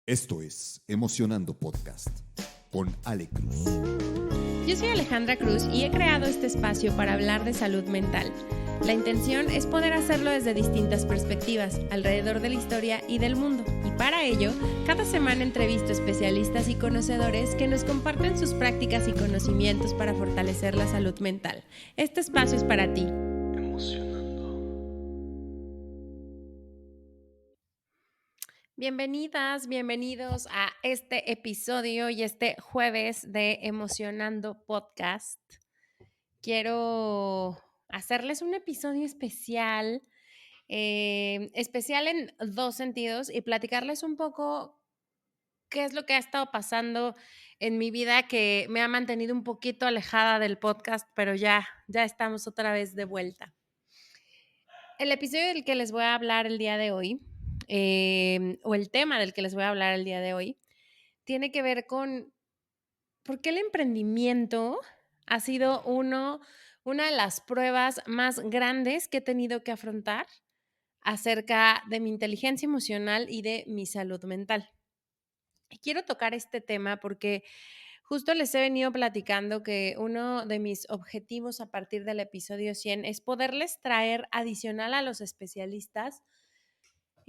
Esto es Emocionando Podcast con Ale Cruz. Yo soy Alejandra Cruz y he creado este espacio para hablar de salud mental. La intención es poder hacerlo desde distintas perspectivas, alrededor de la historia y del mundo. Y para ello, cada semana entrevisto especialistas y conocedores que nos comparten sus prácticas y conocimientos para fortalecer la salud mental. Este espacio es para ti. Bienvenidas, bienvenidos a este episodio y este jueves de Emocionando Podcast. Quiero hacerles un episodio especial, especial en dos sentidos y platicarles un poco qué es lo que ha estado pasando en mi vida que me ha mantenido un poquito alejada del podcast, pero ya estamos otra vez de vuelta. El episodio del que les voy a hablar el día de hoy, o el tema del que les voy a hablar el día de hoy, tiene que ver con por qué el emprendimiento ha sido una de las pruebas más grandes que he tenido que afrontar acerca de mi inteligencia emocional y de mi salud mental. Y quiero tocar este tema porque justo les he venido platicando que uno de mis objetivos a partir del episodio 100 es poderles traer adicional a los especialistas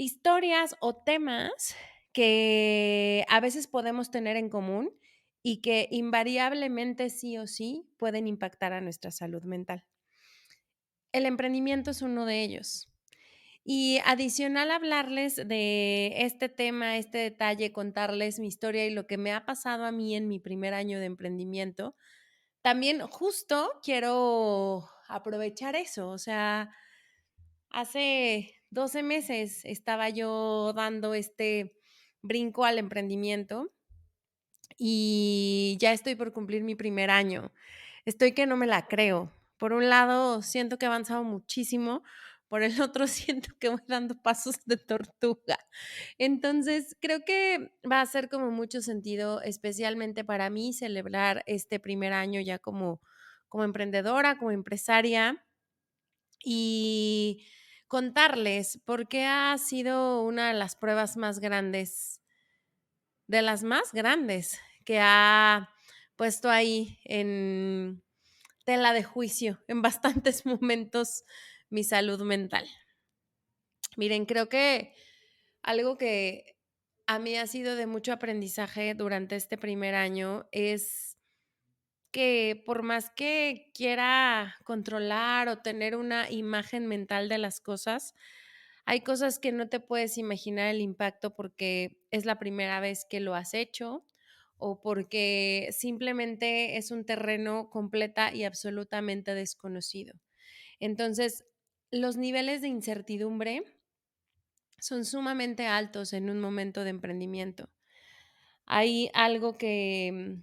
historias o temas que a veces podemos tener en común y que invariablemente sí o sí pueden impactar a nuestra salud mental. El emprendimiento es uno de ellos. Y adicional a hablarles de este tema, este detalle, contarles mi historia y lo que me ha pasado a mí en mi primer año de emprendimiento, también justo quiero aprovechar eso. O sea, hace 12 meses estaba yo dando este brinco al emprendimiento y ya estoy por cumplir mi primer año. Estoy que no me la creo. Por un lado, siento que he avanzado muchísimo, por el otro, siento que voy dando pasos de tortuga. Entonces, creo que va a ser como mucho sentido, especialmente para mí, celebrar este primer año ya como emprendedora, como empresaria y contarles por qué ha sido una de las pruebas más grandes, de las más grandes que ha puesto ahí en tela de juicio en bastantes momentos mi salud mental. Miren, creo que algo que a mí ha sido de mucho aprendizaje durante este primer año es que por más que quiera controlar o tener una imagen mental de las cosas, hay cosas que no te puedes imaginar el impacto porque es la primera vez que lo has hecho o porque simplemente es un terreno completa y absolutamente desconocido. Entonces, los niveles de incertidumbre son sumamente altos en un momento de emprendimiento. Hay algo que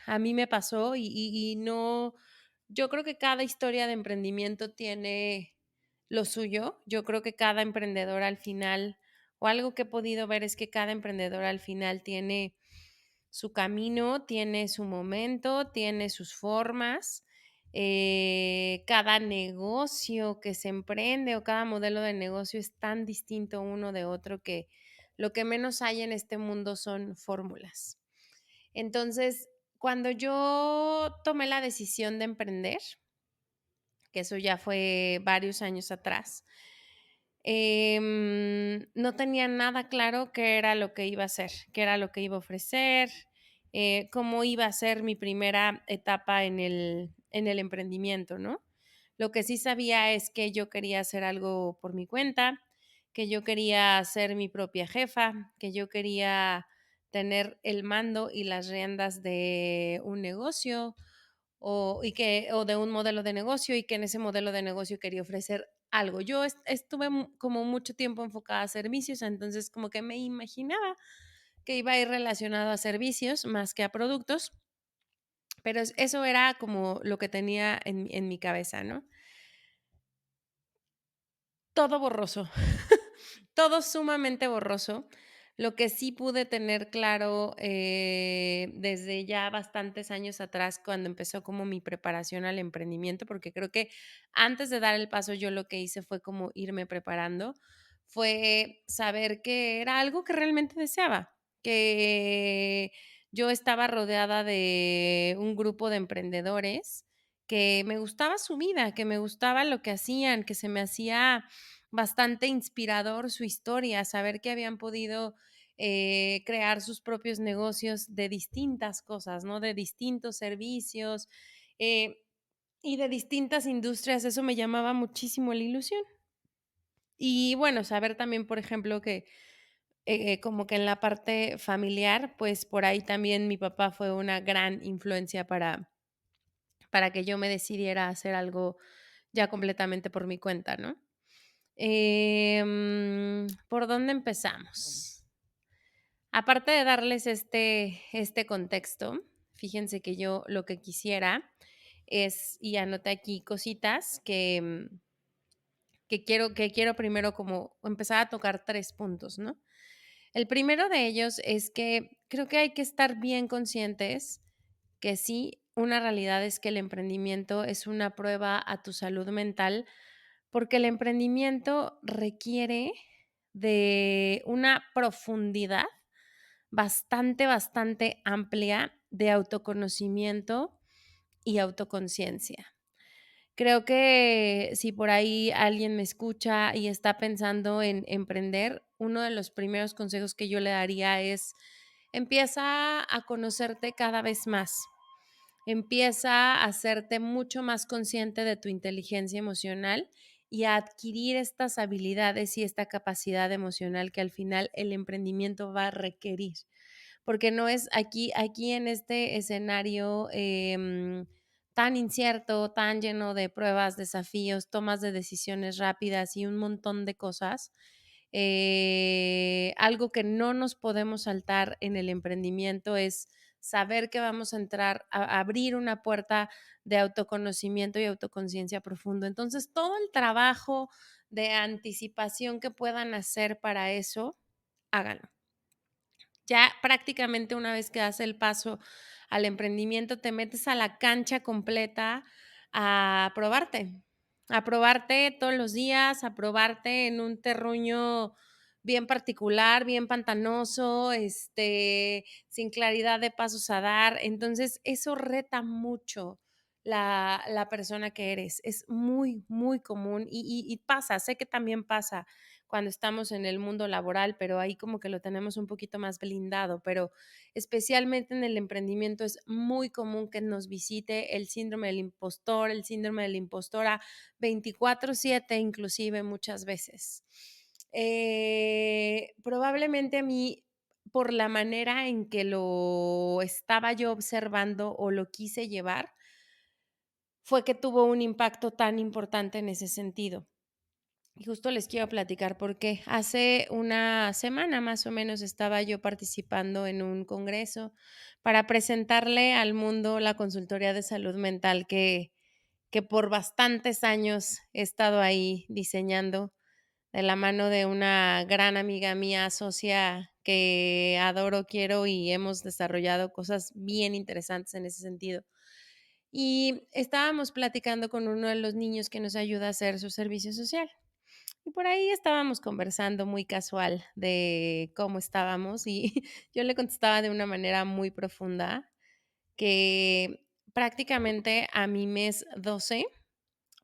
a mí me pasó y no, yo creo que cada historia de emprendimiento tiene lo suyo. Yo creo que cada emprendedor al final, o algo que he podido ver es que cada emprendedor al final tiene su camino, tiene su momento, tiene sus formas. Cada negocio que se emprende o cada modelo de negocio es tan distinto uno de otro que lo que menos hay en este mundo son fórmulas. Entonces, cuando yo tomé la decisión de emprender, que eso ya fue varios años atrás, no tenía nada claro qué era lo que iba a hacer, qué era lo que iba a ofrecer, cómo iba a ser mi primera etapa en el emprendimiento, ¿no? Lo que sí sabía es que yo quería hacer algo por mi cuenta, que yo quería ser mi propia jefa, que yo quería tener el mando y las riendas de un negocio o de un modelo de negocio y que en ese modelo de negocio quería ofrecer algo. Yo estuve como mucho tiempo enfocada a servicios, entonces como que me imaginaba que iba a ir relacionado a servicios más que a productos, pero eso era como lo que tenía en mi cabeza, ¿no? Todo borroso, todo sumamente borroso. Lo que sí pude tener claro desde ya bastantes años atrás, cuando empezó como mi preparación al emprendimiento, porque creo que antes de dar el paso yo lo que hice fue como irme preparando, fue saber que era algo que realmente deseaba, que yo estaba rodeada de un grupo de emprendedores, que me gustaba su vida, que me gustaba lo que hacían, que se me hacía bastante inspirador su historia, saber que habían podido crear sus propios negocios de distintas cosas, ¿no? De distintos servicios eh, y de distintas industrias, eso me llamaba muchísimo la ilusión. Y bueno, saber también, por ejemplo, que como que en la parte familiar, pues por ahí también mi papá fue una gran influencia para que yo me decidiera a hacer algo ya completamente por mi cuenta, ¿no? ¿Por dónde empezamos? Aparte de darles este contexto, fíjense que yo lo que quisiera es, y anoté aquí cositas que quiero primero como empezar a tocar 3 puntos, ¿no? El primero de ellos es que creo que hay que estar bien conscientes que sí, una realidad es que el emprendimiento es una prueba a tu salud mental, porque el emprendimiento requiere de una profundidad bastante, bastante amplia de autoconocimiento y autoconciencia. Creo que si por ahí alguien me escucha y está pensando en emprender, uno de los primeros consejos que yo le daría es: empieza a conocerte cada vez más. Empieza a hacerte mucho más consciente de tu inteligencia emocional y a adquirir estas habilidades y esta capacidad emocional que al final el emprendimiento va a requerir. Porque no es aquí en este escenario tan incierto, tan lleno de pruebas, desafíos, tomas de decisiones rápidas y un montón de cosas. Algo que no nos podemos saltar en el emprendimiento es saber que vamos a entrar a abrir una puerta de autoconocimiento y autoconciencia profundo. Entonces, todo el trabajo de anticipación que puedan hacer para eso, háganlo. Ya prácticamente una vez que das el paso al emprendimiento, te metes a la cancha completa a probarte todos los días, a probarte en un terruño bien particular, bien pantanoso, sin claridad de pasos a dar. Entonces, eso reta mucho la persona que eres. Es muy, muy común y pasa, sé que también pasa cuando estamos en el mundo laboral, pero ahí como que lo tenemos un poquito más blindado, pero especialmente en el emprendimiento es muy común que nos visite el síndrome del impostor, el síndrome de la impostora 24/7 inclusive muchas veces. Probablemente a mí, por la manera en que lo estaba yo observando o lo quise llevar, fue que tuvo un impacto tan importante en ese sentido. Y justo les quiero platicar porque hace una semana más o menos estaba yo participando en un congreso para presentarle al mundo la consultoría de salud mental que por bastantes años he estado ahí diseñando de la mano de una gran amiga mía, socia que adoro, quiero y hemos desarrollado cosas bien interesantes en ese sentido. Y estábamos platicando con uno de los niños que nos ayuda a hacer su servicio social. Y por ahí estábamos conversando muy casual de cómo estábamos y yo le contestaba de una manera muy profunda que prácticamente a mi mes 12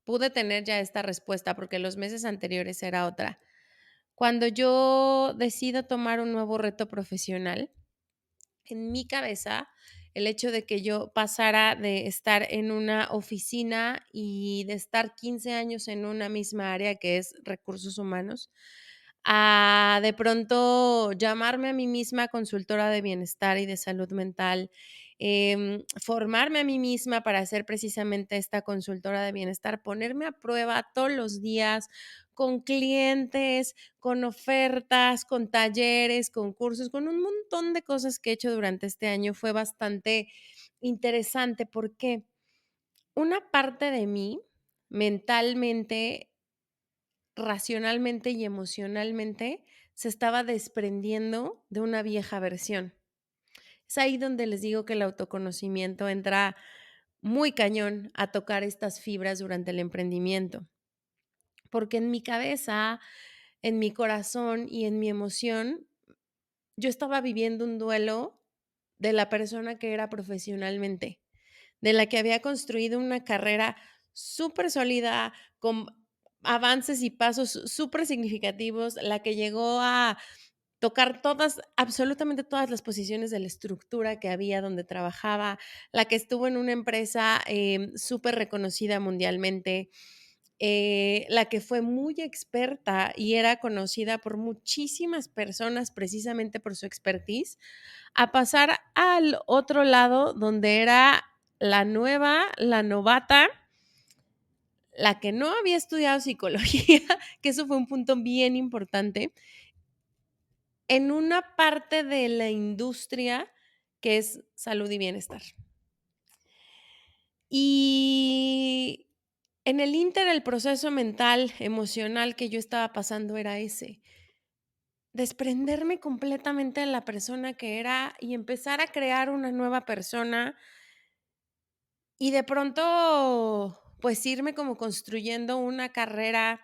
pude tener ya esta respuesta porque los meses anteriores era otra. Cuando yo decido tomar un nuevo reto profesional, en mi cabeza el hecho de que yo pasara de estar en una oficina y de estar 15 años en una misma área que es recursos humanos, a de pronto llamarme a mí misma consultora de bienestar y de salud mental, formarme a mí misma para ser precisamente esta consultora de bienestar, ponerme a prueba todos los días con clientes, con ofertas, con talleres, con cursos, con un montón de cosas que he hecho durante este año. Fue bastante interesante porque una parte de mí, mentalmente, racionalmente y emocionalmente, se estaba desprendiendo de una vieja versión. Es ahí donde les digo que el autoconocimiento entra muy cañón a tocar estas fibras durante el emprendimiento, porque en mi cabeza en mi corazón y en mi emoción, yo estaba viviendo un duelo de la persona que era profesionalmente, de la que había construido una carrera súper sólida, con avances y pasos súper significativos, la que llegó a tocar todas, absolutamente todas las posiciones de la estructura que había donde trabajaba, la que estuvo en una empresa súper reconocida mundialmente, la que fue muy experta y era conocida por muchísimas personas precisamente por su expertise, a pasar al otro lado donde era la nueva, la novata, la que no había estudiado psicología, que eso fue un punto bien importante, en una parte de la industria que es salud y bienestar. Y en el ínter, el proceso mental, emocional que yo estaba pasando era ese, desprenderme completamente de la persona que era y empezar a crear una nueva persona y de pronto, pues irme como construyendo una carrera,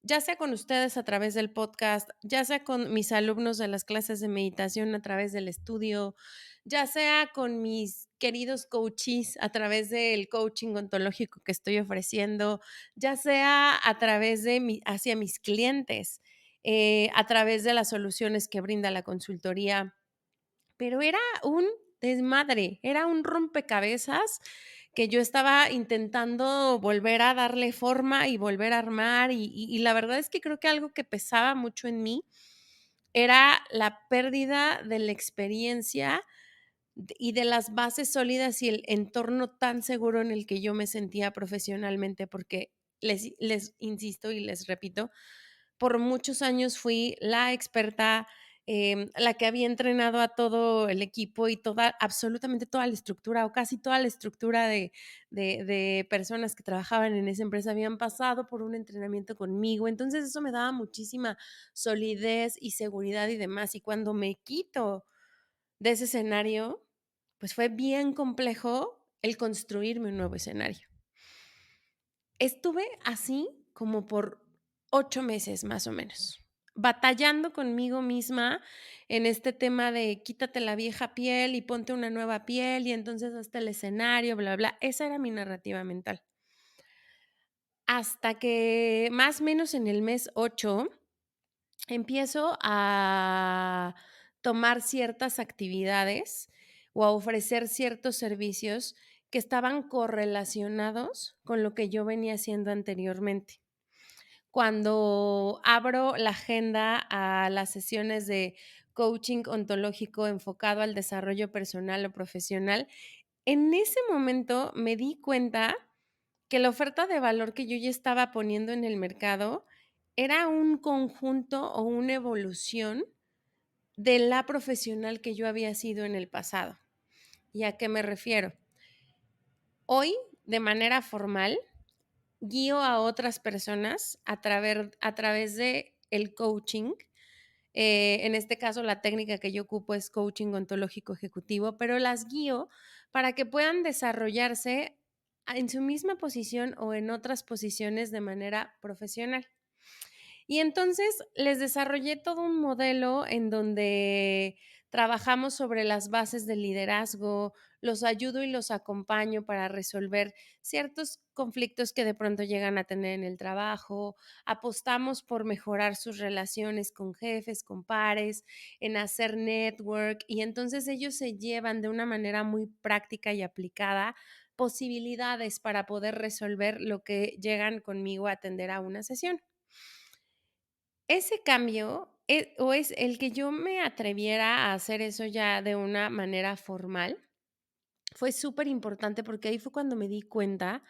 ya sea con ustedes a través del podcast, ya sea con mis alumnos de las clases de meditación a través del estudio, ya sea con mis queridos coaches a través del coaching ontológico que estoy ofreciendo, ya sea a través de hacia mis clientes, a través de las soluciones que brinda la consultoría. Pero era un desmadre, era un rompecabezas que yo estaba intentando volver a darle forma y volver a armar, y la verdad es que creo que algo que pesaba mucho en mí era la pérdida de la experiencia y de las bases sólidas y el entorno tan seguro en el que yo me sentía profesionalmente, porque les insisto y les repito, por muchos años fui la experta, la que había entrenado a todo el equipo y absolutamente toda la estructura o casi toda la estructura de personas que trabajaban en esa empresa habían pasado por un entrenamiento conmigo. Entonces eso me daba muchísima solidez y seguridad y demás. Y cuando me quito de ese escenario, pues fue bien complejo el construirme un nuevo escenario. Estuve así como por 8 meses más o menos, batallando conmigo misma en este tema de quítate la vieja piel y ponte una nueva piel y entonces hasta el escenario, bla, bla. Esa era mi narrativa mental. Hasta que más o menos en el mes 8 empiezo a tomar ciertas actividades o a ofrecer ciertos servicios que estaban correlacionados con lo que yo venía haciendo anteriormente. Cuando abro la agenda a las sesiones de coaching ontológico enfocado al desarrollo personal o profesional, en ese momento me di cuenta que la oferta de valor que yo ya estaba poniendo en el mercado era un conjunto o una evolución de la profesional que yo había sido en el pasado. ¿Y a qué me refiero? Hoy, de manera formal, guío a otras personas a través de el coaching. En este caso, la técnica que yo ocupo es coaching ontológico ejecutivo, pero las guío para que puedan desarrollarse en su misma posición o en otras posiciones de manera profesional. Y entonces les desarrollé todo un modelo en donde trabajamos sobre las bases del liderazgo, los ayudo y los acompaño para resolver ciertos conflictos que de pronto llegan a tener en el trabajo, apostamos por mejorar sus relaciones con jefes, con pares, en hacer network y entonces ellos se llevan de una manera muy práctica y aplicada posibilidades para poder resolver lo que llegan conmigo a atender a una sesión. Ese cambio, o es el que yo me atreviera a hacer eso ya de una manera formal, fue súper importante porque ahí fue cuando me di cuenta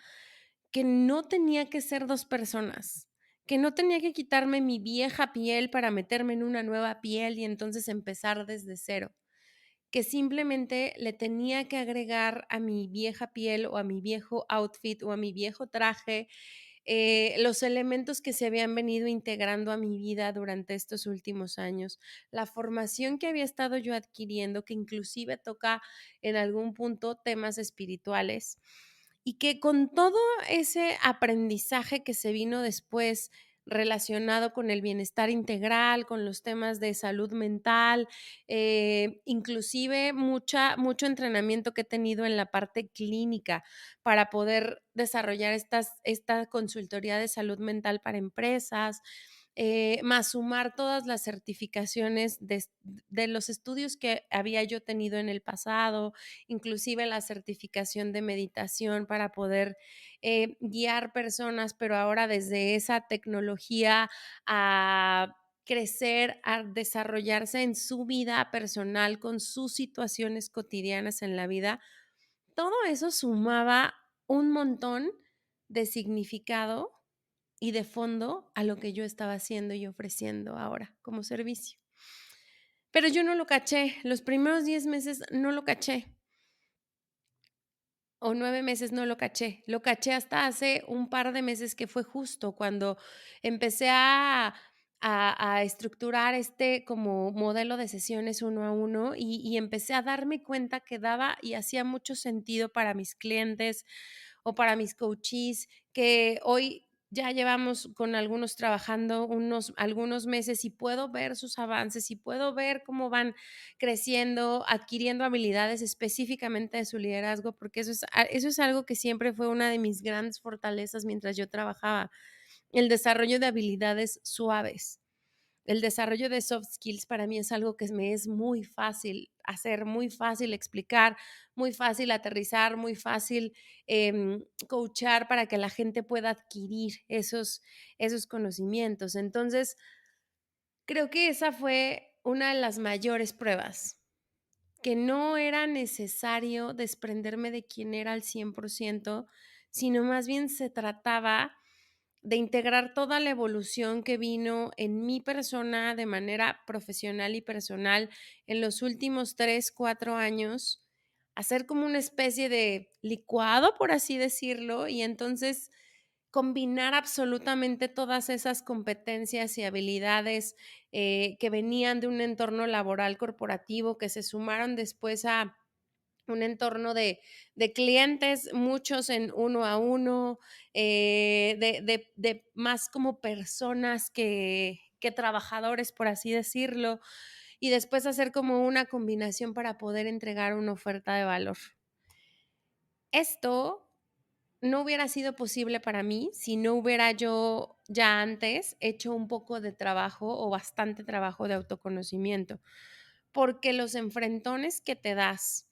que no tenía que ser 2 personas, que no tenía que quitarme mi vieja piel para meterme en una nueva piel y entonces empezar desde cero, que simplemente le tenía que agregar a mi vieja piel o a mi viejo outfit o a mi viejo traje los elementos que se habían venido integrando a mi vida durante estos últimos años, la formación que había estado yo adquiriendo, que inclusive toca en algún punto temas espirituales, y que con todo ese aprendizaje que se vino después relacionado con el bienestar integral, con los temas de salud mental, inclusive mucho entrenamiento que he tenido en la parte clínica para poder desarrollar esta consultoría de salud mental para empresas, más sumar todas las certificaciones de los estudios que había yo tenido en el pasado, inclusive la certificación de meditación para poder guiar personas, pero ahora desde esa tecnología a crecer, a desarrollarse en su vida personal con sus situaciones cotidianas en la vida. Todo eso sumaba un montón de significado y de fondo a lo que yo estaba haciendo y ofreciendo ahora como servicio. Pero yo no lo caché, los primeros 10 meses no lo caché, o 9 meses no lo caché hasta hace un par de meses, que fue justo cuando empecé a estructurar este como modelo de sesiones uno a uno, y empecé a darme cuenta que daba y hacía mucho sentido para mis clientes o para mis coachees, que hoy ya llevamos con algunos trabajando algunos meses y puedo ver sus avances y puedo ver cómo van creciendo, adquiriendo habilidades específicamente de su liderazgo, porque eso es algo que siempre fue una de mis grandes fortalezas mientras yo trabajaba, el desarrollo de habilidades suaves. El desarrollo de soft skills para mí es algo que me es muy fácil hacer, muy fácil explicar, muy fácil aterrizar, muy fácil coachar para que la gente pueda adquirir esos conocimientos. Entonces, creo que esa fue una de las mayores pruebas, que no era necesario desprenderme de quién era al 100%, sino más bien se trataba de integrar toda la evolución que vino en mi persona de manera profesional y personal en los últimos 3 4 años, hacer como una especie de licuado, por así decirlo, y entonces combinar absolutamente todas esas competencias y habilidades que venían de un entorno laboral corporativo, que se sumaron después a un entorno de clientes, muchos en uno a uno, de más como personas que trabajadores, por así decirlo, y después hacer como una combinación para poder entregar una oferta de valor. Esto no hubiera sido posible para mí si no hubiera yo ya antes hecho un poco de trabajo o bastante trabajo de autoconocimiento, porque los enfrentones que te das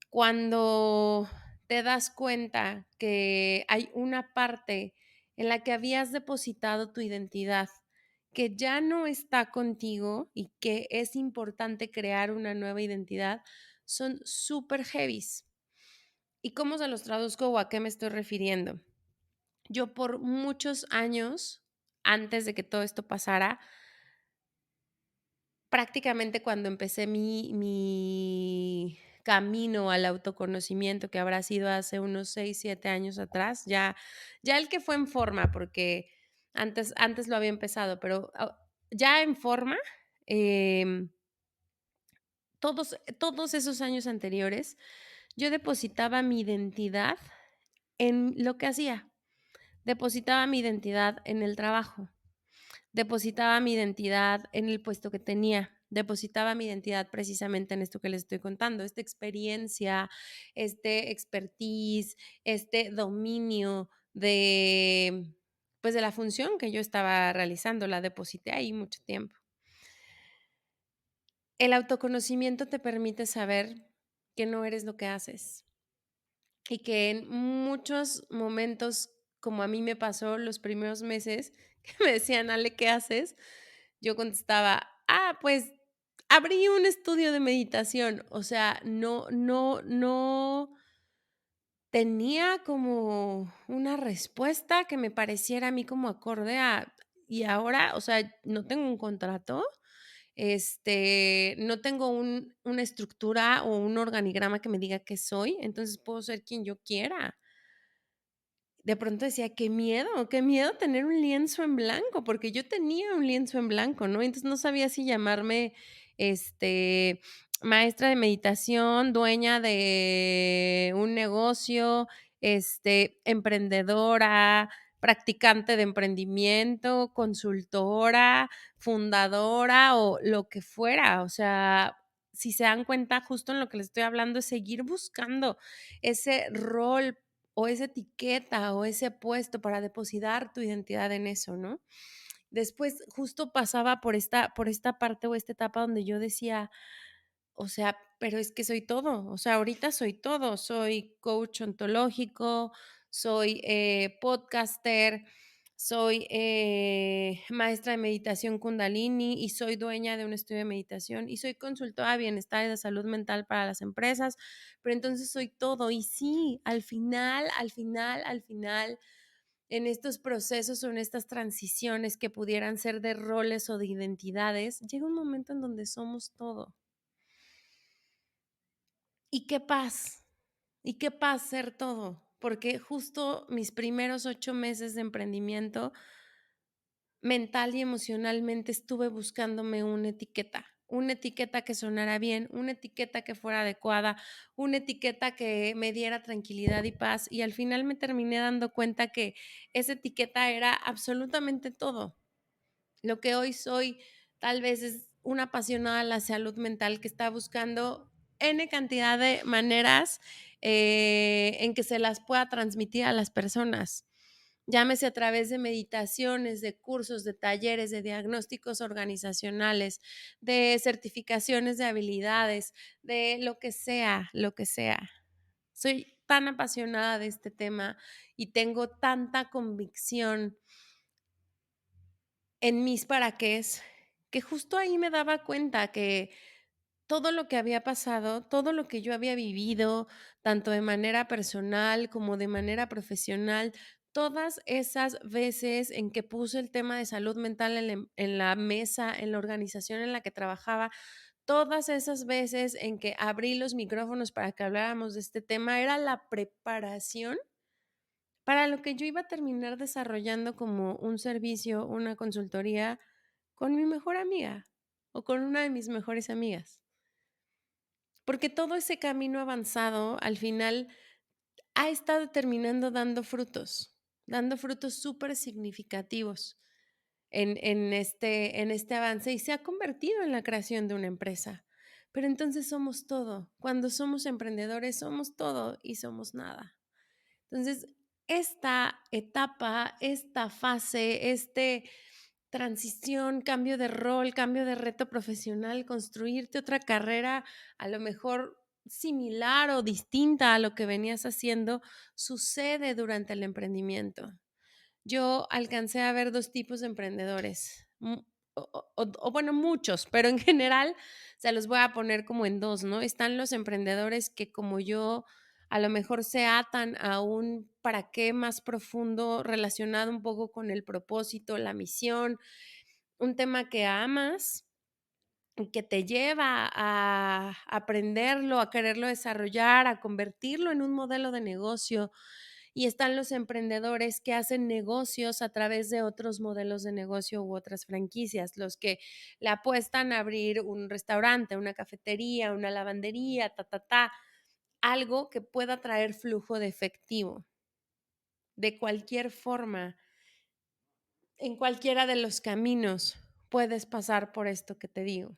cuando te das cuenta que hay una parte en la que habías depositado tu identidad que ya no está contigo y que es importante crear una nueva identidad, son súper heavies. ¿Y cómo se los traduzco o a qué me estoy refiriendo? Yo por muchos años, antes de que todo esto pasara, prácticamente cuando empecé mi camino al autoconocimiento, que habrá sido hace unos 6 7 años atrás, ya el que fue en forma, porque antes lo había empezado, pero, ya en forma, em, todos esos años anteriores, yo depositaba mi identidad en lo que hacía, depositaba mi identidad en el trabajo. Depositaba mi identidad en el puesto que tenía, depositaba mi identidad precisamente en esto que les estoy contando, esta experiencia, este expertise, este dominio de, pues, de la función que yo estaba realizando, la deposité ahí mucho tiempo. El autoconocimiento te permite saber que no eres lo que haces y que en muchos momentos, como a mí me pasó los primeros meses, que me decían: "Ale, ¿qué haces?". Yo contestaba: pues abrí un estudio de meditación". O sea, no tenía como una respuesta que me pareciera a mí como acorde a y ahora, o sea, no tengo un contrato, no tengo una estructura o un organigrama que me diga qué soy, entonces puedo ser quien yo quiera. De pronto decía: qué miedo tener un lienzo en blanco", porque yo tenía un lienzo en blanco, ¿no? Entonces, no sabía si llamarme, este, maestra de meditación, dueña de un negocio, emprendedora, practicante de emprendimiento, consultora, fundadora o lo que fuera. O sea, si se dan cuenta, justo en lo que les estoy hablando es seguir buscando ese rol o esa etiqueta o ese puesto para depositar tu identidad en eso, ¿no? Después justo pasaba por esta parte o esta etapa donde yo decía, o sea, pero es que soy todo, o sea, ahorita soy todo, soy coach ontológico, soy podcaster, soy maestra de meditación Kundalini y soy dueña de un estudio de meditación y soy consultora de bienestar y de salud mental para las empresas, pero entonces soy todo. Y sí, al final, en estos procesos o en estas transiciones que pudieran ser de roles o de identidades, llega un momento en donde somos todo. Y qué paz ser todo, porque justo mis primeros 8 meses de emprendimiento, mental y emocionalmente estuve buscándome una etiqueta que sonara bien, una etiqueta que fuera adecuada, una etiqueta que me diera tranquilidad y paz. Y al final me terminé dando cuenta que esa etiqueta era absolutamente todo. Lo que hoy soy tal vez es una apasionada de la salud mental que está buscando N cantidad de maneras en que se las pueda transmitir a las personas. Llámese a través de meditaciones, de cursos, de talleres, de diagnósticos organizacionales, de certificaciones de habilidades, de lo que sea, lo que sea. Soy tan apasionada de este tema y tengo tanta convicción en mis paraqués, que justo ahí me daba cuenta que todo lo que había pasado, todo lo que yo había vivido, tanto de manera personal como de manera profesional, todas esas veces en que puse el tema de salud mental en la mesa, en la organización en la que trabajaba, todas esas veces en que abrí los micrófonos para que habláramos de este tema, era la preparación para lo que yo iba a terminar desarrollando como un servicio, una consultoría con mi mejor amiga o con una de mis mejores amigas. Porque todo ese camino avanzado al final ha estado terminando dando frutos súper significativos en este avance y se ha convertido en la creación de una empresa. Pero entonces somos todo. Cuando somos emprendedores somos todo y somos nada. Entonces, esta etapa, esta fase, transición, cambio de rol, cambio de reto profesional, construirte otra carrera, a lo mejor similar o distinta a lo que venías haciendo, sucede durante el emprendimiento. Yo alcancé a ver 2 tipos de emprendedores, bueno, muchos, pero en general se los voy a poner como en 2, ¿no? Están los emprendedores que, como yo, a lo mejor se atan a un para qué más profundo, relacionado un poco con el propósito, la misión, un tema que amas y que te lleva a aprenderlo, a quererlo desarrollar, a convertirlo en un modelo de negocio. Y están los emprendedores que hacen negocios a través de otros modelos de negocio u otras franquicias, los que le apuestan a abrir un restaurante, una cafetería, una lavandería, algo que pueda traer flujo de efectivo. De cualquier forma, en cualquiera de los caminos puedes pasar por esto que te digo.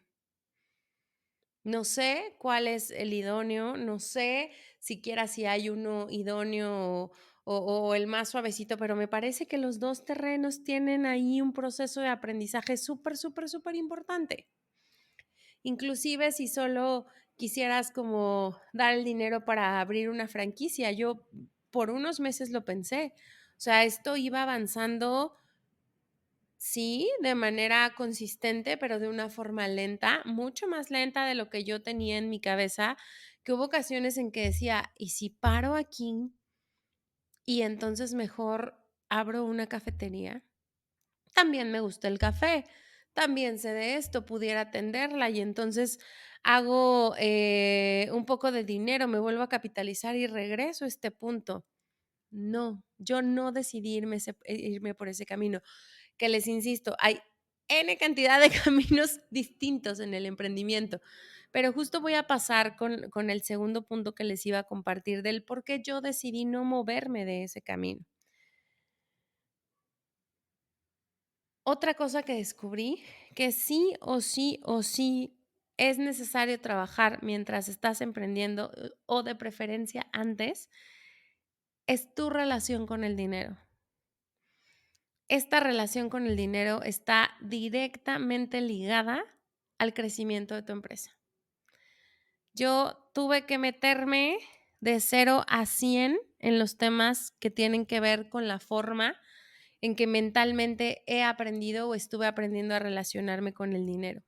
No sé cuál es el idóneo, no sé siquiera si hay uno idóneo o el más suavecito, pero me parece que los 2 terrenos tienen ahí un proceso de aprendizaje súper, súper, súper importante. Inclusive si solo quisieras como dar el dinero para abrir una franquicia, yo por unos meses lo pensé. O sea, esto iba avanzando. Sí, de manera consistente, pero de una forma lenta, mucho más lenta de lo que yo tenía en mi cabeza, que hubo ocasiones en que decía, ¿y si paro aquí y entonces mejor abro una cafetería? También me gusta el café, también sé de esto, pudiera atenderla y entonces hago un poco de dinero, me vuelvo a capitalizar y regreso a este punto. No, yo no decidí irme por ese camino, que les insisto, hay N cantidad de caminos distintos en el emprendimiento, pero justo voy a pasar con el segundo punto que les iba a compartir del por qué yo decidí no moverme de ese camino. Otra cosa que descubrí, que sí o sí o sí es necesario trabajar mientras estás emprendiendo, o de preferencia antes, es tu relación con el dinero. Esta relación con el dinero está directamente ligada al crecimiento de tu empresa. Yo tuve que meterme de 0 a 100 en los temas que tienen que ver con la forma en que mentalmente he aprendido o estuve aprendiendo a relacionarme con el dinero.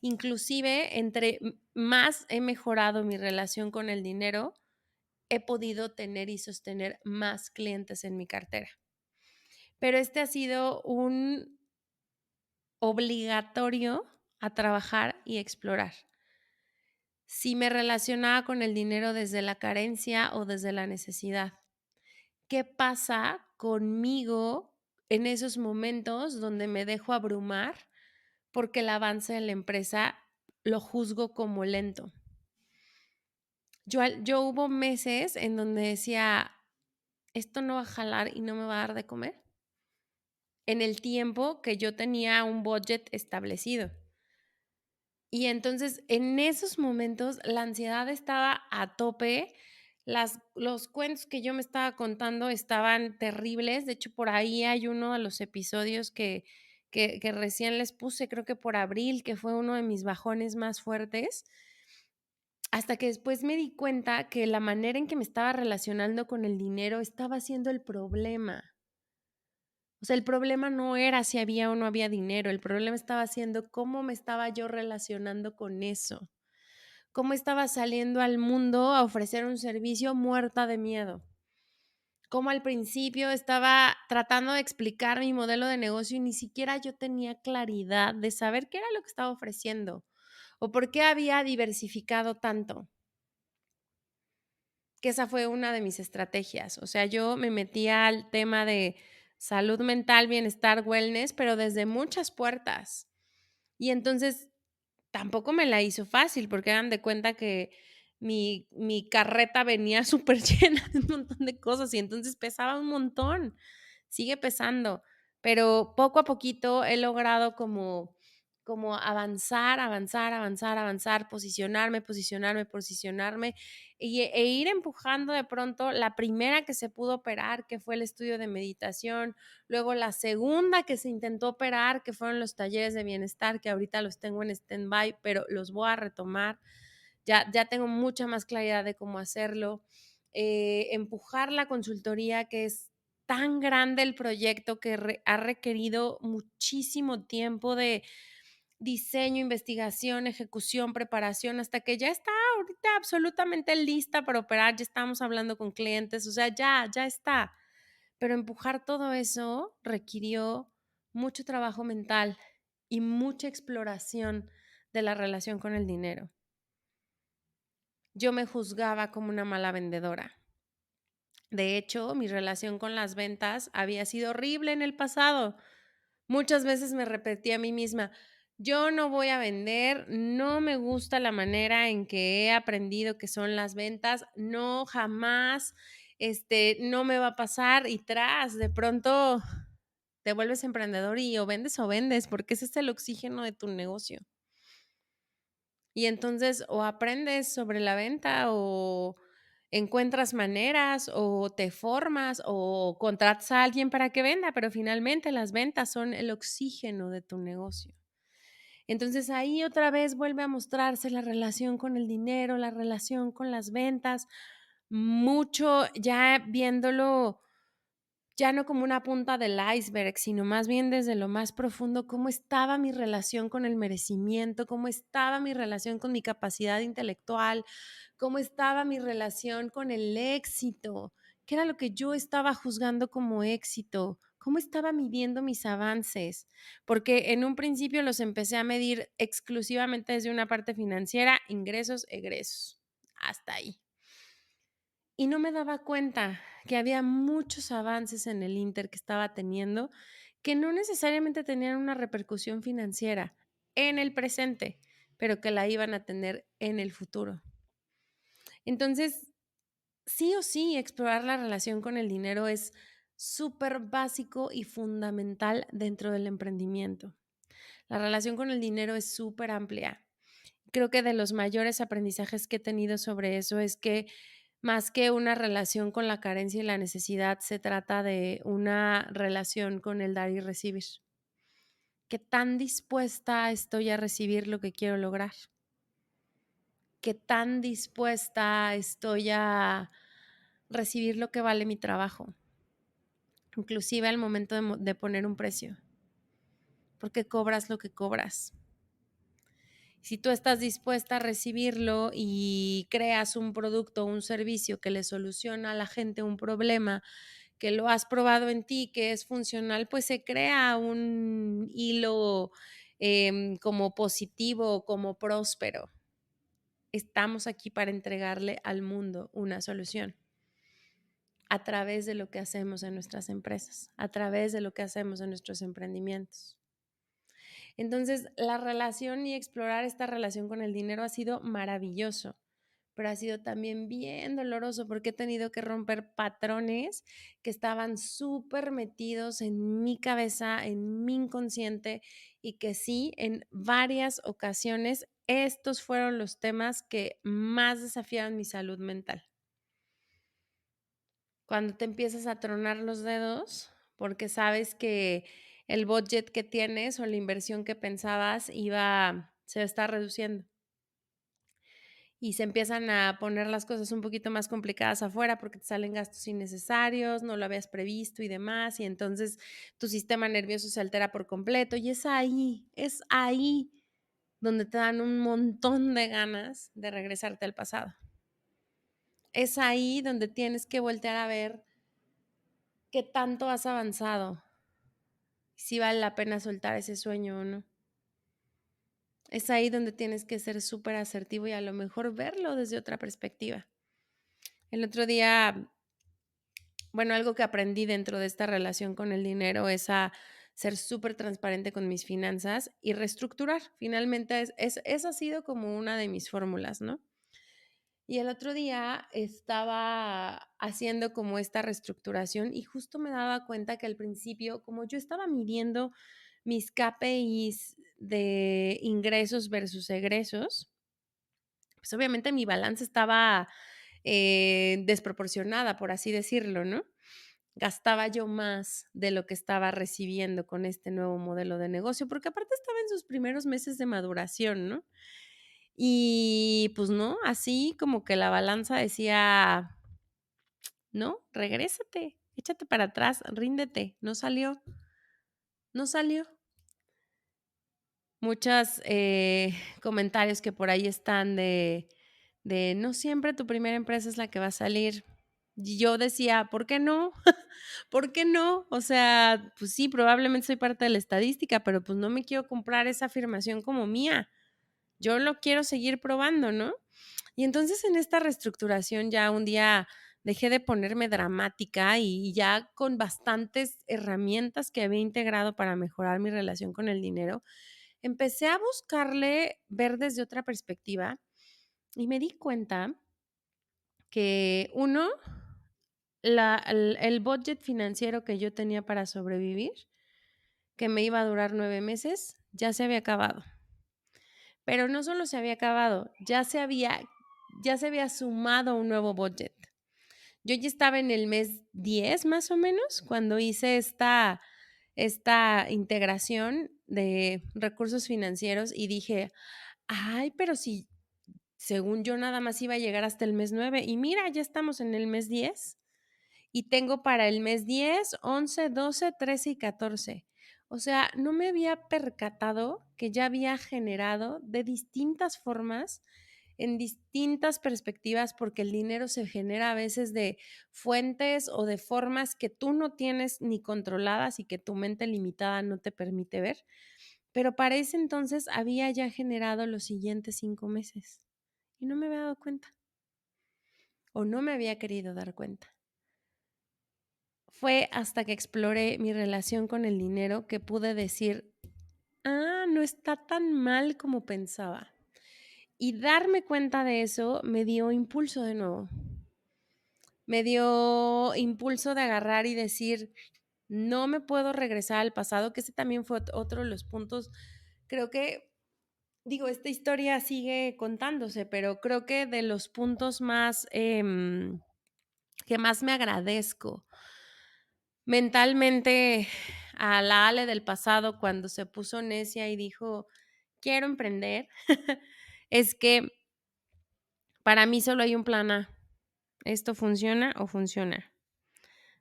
Inclusive, entre más he mejorado mi relación con el dinero, he podido tener y sostener más clientes en mi cartera. Pero este ha sido un obligatorio a trabajar y explorar. Si me relacionaba con el dinero desde la carencia o desde la necesidad. ¿Qué pasa conmigo en esos momentos donde me dejo abrumar porque el avance de la empresa lo juzgo como lento? Yo hubo meses en donde decía, esto no va a jalar y no me va a dar de comer en el tiempo que yo tenía un budget establecido. Y entonces, en esos momentos, la ansiedad estaba a tope, los cuentos que yo me estaba contando estaban terribles. De hecho, por ahí hay uno de los episodios que recién les puse, creo que por abril, que fue uno de mis bajones más fuertes, hasta que después me di cuenta que la manera en que me estaba relacionando con el dinero estaba siendo el problema. O sea, el problema no era si había o no había dinero, el problema estaba siendo cómo me estaba yo relacionando con eso, cómo estaba saliendo al mundo a ofrecer un servicio muerta de miedo, cómo al principio estaba tratando de explicar mi modelo de negocio y ni siquiera yo tenía claridad de saber qué era lo que estaba ofreciendo o por qué había diversificado tanto, que esa fue una de mis estrategias. O sea, yo me metía al tema de salud mental, bienestar, wellness, pero desde muchas puertas. Y entonces tampoco me la hizo fácil, porque hagan de cuenta que mi carreta venía súper llena de un montón de cosas y entonces pesaba un montón, sigue pesando, pero poco a poquito he logrado como avanzar, avanzar, avanzar, avanzar, posicionarme, posicionarme, posicionarme e ir empujando de pronto la primera que se pudo operar, que fue el estudio de meditación, luego la segunda que se intentó operar, que fueron los talleres de bienestar, que ahorita los tengo en stand-by, pero los voy a retomar. Ya tengo mucha más claridad de cómo hacerlo. Empujar la consultoría, que es tan grande el proyecto que ha requerido muchísimo tiempo de diseño, investigación, ejecución, preparación, hasta que ya está ahorita absolutamente lista para operar, ya estamos hablando con clientes, o sea, ya está. Pero empujar todo eso requirió mucho trabajo mental y mucha exploración de la relación con el dinero. Yo me juzgaba como una mala vendedora. De hecho, mi relación con las ventas había sido horrible en el pasado. Muchas veces me repetí a mí misma, yo no voy a vender, no me gusta la manera en que he aprendido que son las ventas, no, jamás, no me va a pasar y de pronto te vuelves emprendedor y o vendes, porque ese es el oxígeno de tu negocio. Y entonces o aprendes sobre la venta o encuentras maneras o te formas o contratas a alguien para que venda, pero finalmente las ventas son el oxígeno de tu negocio. Entonces ahí otra vez vuelve a mostrarse la relación con el dinero, la relación con las ventas, mucho ya viéndolo ya no como una punta del iceberg, sino más bien desde lo más profundo, cómo estaba mi relación con el merecimiento, cómo estaba mi relación con mi capacidad intelectual, cómo estaba mi relación con el éxito, qué era lo que yo estaba juzgando como éxito, cómo estaba midiendo mis avances, porque en un principio los empecé a medir exclusivamente desde una parte financiera, ingresos, egresos, hasta ahí. Y no me daba cuenta que había muchos avances en el Inter que estaba teniendo que no necesariamente tenían una repercusión financiera en el presente, pero que la iban a tener en el futuro. Entonces, sí o sí, explorar la relación con el dinero es súper básico y fundamental dentro del emprendimiento. La relación con el dinero es súper amplia. Creo que de los mayores aprendizajes que he tenido sobre eso es que más que una relación con la carencia y la necesidad, se trata de una relación con el dar y recibir. ¿Qué tan dispuesta estoy a recibir lo que quiero lograr? ¿Qué tan dispuesta estoy a recibir lo que vale mi trabajo? Inclusive al momento de poner un precio. Porque cobras lo que cobras. Si tú estás dispuesta a recibirlo y creas un producto o un servicio que le soluciona a la gente un problema, que lo has probado en ti, que es funcional, pues se crea un hilo como positivo, como próspero. Estamos aquí para entregarle al mundo una solución a través de lo que hacemos en nuestras empresas, a través de lo que hacemos en nuestros emprendimientos. Entonces, la relación y explorar esta relación con el dinero ha sido maravilloso, pero ha sido también bien doloroso porque he tenido que romper patrones que estaban súper metidos en mi cabeza, en mi inconsciente y que sí, en varias ocasiones, estos fueron los temas que más desafiaron mi salud mental. Cuando te empiezas a tronar los dedos porque sabes que el budget que tienes o la inversión que pensabas se está reduciendo y se empiezan a poner las cosas un poquito más complicadas afuera porque te salen gastos innecesarios, no lo habías previsto y demás, y entonces tu sistema nervioso se altera por completo y es ahí donde te dan un montón de ganas de regresarte al pasado. Es ahí donde tienes que voltear a ver qué tanto has avanzado, si vale la pena soltar ese sueño o no. Es ahí donde tienes que ser súper asertivo y a lo mejor verlo desde otra perspectiva. El otro día, bueno, algo que aprendí dentro de esta relación con el dinero es a ser súper transparente con mis finanzas y reestructurar. Finalmente, esa ha sido como una de mis fórmulas, ¿no? Y el otro día estaba haciendo como esta reestructuración y justo me daba cuenta que al principio, como yo estaba midiendo mis KPIs de ingresos versus egresos, pues obviamente mi balanza estaba desproporcionada, por así decirlo, ¿no? Gastaba yo más de lo que estaba recibiendo con este nuevo modelo de negocio, porque aparte estaba en sus primeros meses de maduración, ¿no? Y pues no, así como que la balanza decía, no, regrésate, échate para atrás, ríndete, no salió, no salió. Muchos comentarios que por ahí están de no siempre tu primera empresa es la que va a salir. Y yo decía, ¿por qué no? ¿Por qué no? O sea, pues sí, probablemente soy parte de la estadística, pero pues no me quiero comprar esa afirmación como mía. Yo lo quiero seguir probando, ¿no? Y entonces en esta reestructuración ya un día dejé de ponerme dramática y ya con bastantes herramientas que había integrado para mejorar mi relación con el dinero, empecé a buscarle ver desde otra perspectiva y me di cuenta que uno, el budget financiero que yo tenía para sobrevivir, que me iba a durar 9 meses, ya se había acabado. Pero no solo se había acabado, ya se había sumado un nuevo budget. Yo ya estaba en el mes 10 más o menos cuando hice esta integración de recursos financieros y dije, ay, pero si según yo nada más iba a llegar hasta el mes 9 y mira, ya estamos en el mes 10 y tengo para el mes 10, 11, 12, 13 y 14. O sea, no me había percatado que ya había generado de distintas formas, en distintas perspectivas, porque el dinero se genera a veces de fuentes o de formas que tú no tienes ni controladas y que tu mente limitada no te permite ver. Pero para ese entonces había ya generado los siguientes 5 meses y no me había dado cuenta o no me había querido dar cuenta. Fue hasta que exploré mi relación con el dinero que pude decir, no está tan mal como pensaba. Y darme cuenta de eso me dio impulso de nuevo. me dio impulso de agarrar y decir, no me puedo regresar al pasado, que ese también fue otro de los puntos. Creo que, digo, esta historia sigue contándose, pero creo que de los puntos más que más me agradezco mentalmente a la Ale del pasado cuando se puso necia y dijo, quiero emprender, es que para mí solo hay un plan A. Esto funciona o funciona.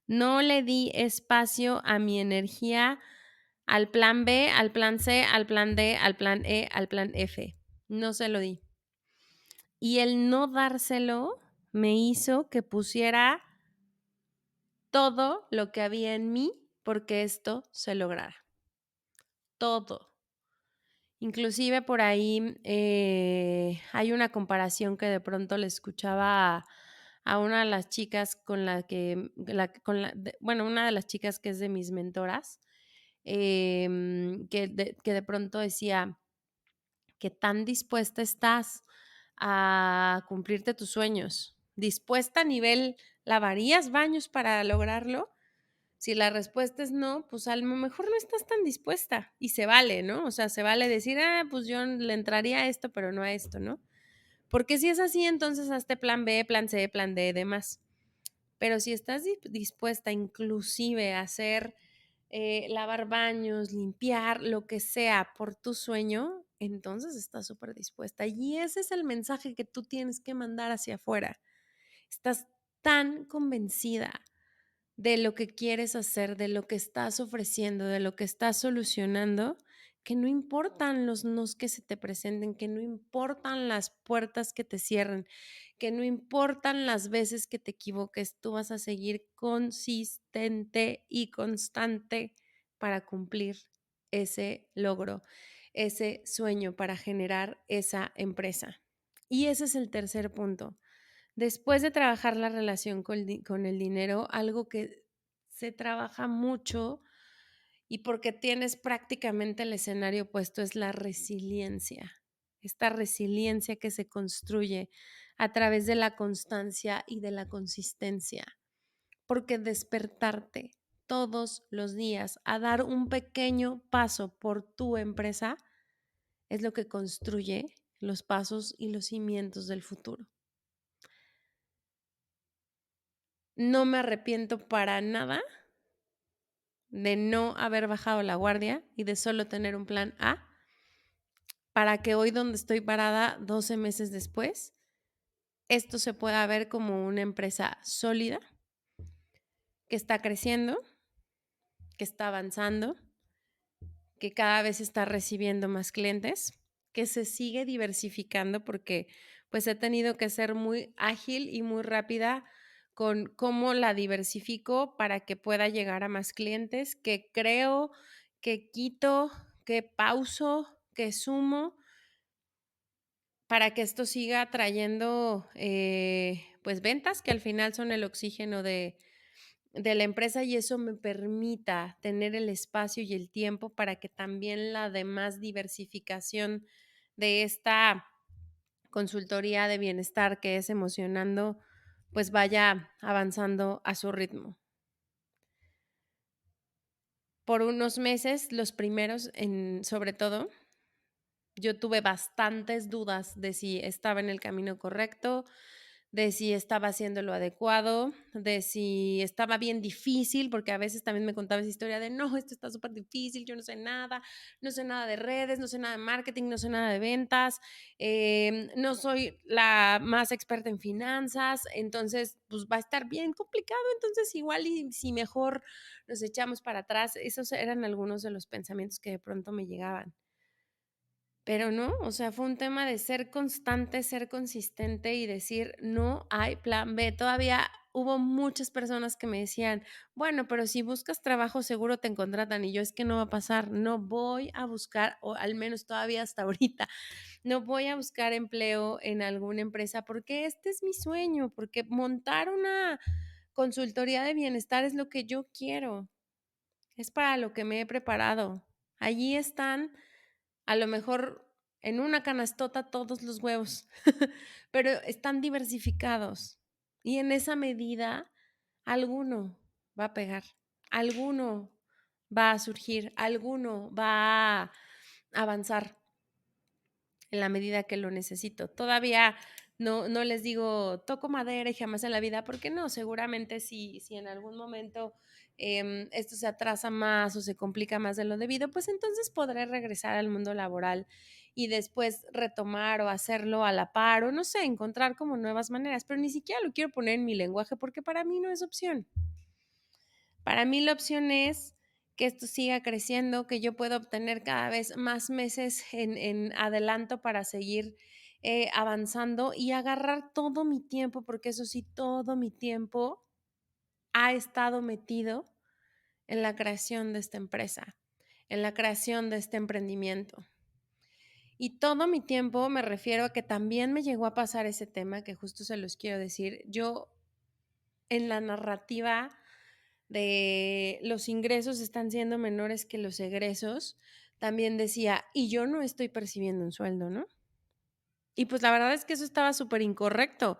No le di espacio a mi energía al plan B, al plan C, al plan D, al plan E, al plan F. No se lo di. Y el no dárselo me hizo que pusiera todo lo que había en mí porque esto se lograra. Todo. Inclusive por ahí hay una comparación que de pronto le escuchaba a una de las chicas con la que, bueno, una de las chicas que es de mis mentoras, que de pronto decía que tan dispuesta estás a cumplirte tus sueños, dispuesta a nivel, ¿lavarías baños para lograrlo? Si la respuesta es no, pues a lo mejor no estás tan dispuesta y se vale, ¿no? O sea, se vale decir, pues yo le entraría a esto, pero no a esto, ¿no? Porque si es así, entonces hazte plan B, plan C, plan D, demás. Pero si estás dispuesta inclusive a hacer, lavar baños, limpiar, lo que sea por tu sueño, entonces estás súper dispuesta. Y ese es el mensaje que tú tienes que mandar hacia afuera. Estás tan convencida de lo que quieres hacer, de lo que estás ofreciendo, de lo que estás solucionando, que no importan los nos que se te presenten, que no importan las puertas que te cierren, que no importan las veces que te equivoques, tú vas a seguir consistente y constante para cumplir ese logro, ese sueño, para generar esa empresa. Y ese es el tercer punto. Después de trabajar la relación con el dinero, algo que se trabaja mucho y porque tienes prácticamente el escenario puesto es la resiliencia. Esta resiliencia que se construye a través de la constancia y de la consistencia. Porque despertarte todos los días a dar un pequeño paso por tu empresa es lo que construye los pasos y los cimientos del futuro. No me arrepiento para nada de no haber bajado la guardia y de solo tener un plan A para que hoy donde estoy parada 12 meses después, esto se pueda ver como una empresa sólida, que está creciendo, que está avanzando, que cada vez está recibiendo más clientes, que se sigue diversificando porque pues he tenido que ser muy ágil y muy rápida con cómo la diversifico para que pueda llegar a más clientes, que creo, que quito, que pauso, que sumo para que esto siga trayendo pues ventas que al final son el oxígeno de la empresa y eso me permita tener el espacio y el tiempo para que también la demás diversificación de esta consultoría de bienestar que es Emocionando, pues vaya avanzando a su ritmo. Por unos meses, los primeros, sobre todo, yo tuve bastantes dudas de si estaba en el camino correcto, de si estaba haciendo lo adecuado, de si estaba bien difícil, porque a veces también me contaba esa historia de, no, esto está súper difícil, yo no sé nada de redes, no sé nada de marketing, no sé nada de ventas, no soy la más experta en finanzas, entonces pues va a estar bien complicado, entonces igual y si mejor nos echamos para atrás, esos eran algunos de los pensamientos que de pronto me llegaban. Pero no, o sea, fue un tema de ser constante, ser consistente y decir, no hay plan B. Todavía hubo muchas personas que me decían, bueno, pero si buscas trabajo seguro te contratan y yo es que no va a pasar, no voy a buscar, o al menos todavía hasta ahorita, no voy a buscar empleo en alguna empresa porque este es mi sueño, porque montar una consultoría de bienestar es lo que yo quiero, es para lo que me he preparado. Allí están a lo mejor en una canastota todos los huevos, pero están diversificados. Y en esa medida, alguno va a pegar, alguno va a surgir, alguno va a avanzar en la medida que lo necesito. Todavía no les digo, toco madera y jamás en la vida, porque no, seguramente si en algún momento esto se atrasa más o se complica más de lo debido, pues entonces podré regresar al mundo laboral y después retomar o hacerlo a la par o no sé, encontrar como nuevas maneras, pero ni siquiera lo quiero poner en mi lenguaje porque para mí no es opción. Para mí la opción es que esto siga creciendo, que yo pueda obtener cada vez más meses en adelanto para seguir avanzando y agarrar todo mi tiempo, porque eso sí, todo mi tiempo ha estado metido en la creación de esta empresa, en la creación de este emprendimiento. Y todo mi tiempo me refiero a que también me llegó a pasar ese tema que justo se los quiero decir. Yo en la narrativa de los ingresos están siendo menores que los egresos, también decía, y yo no estoy percibiendo un sueldo, ¿no? Y pues la verdad es que eso estaba súper incorrecto,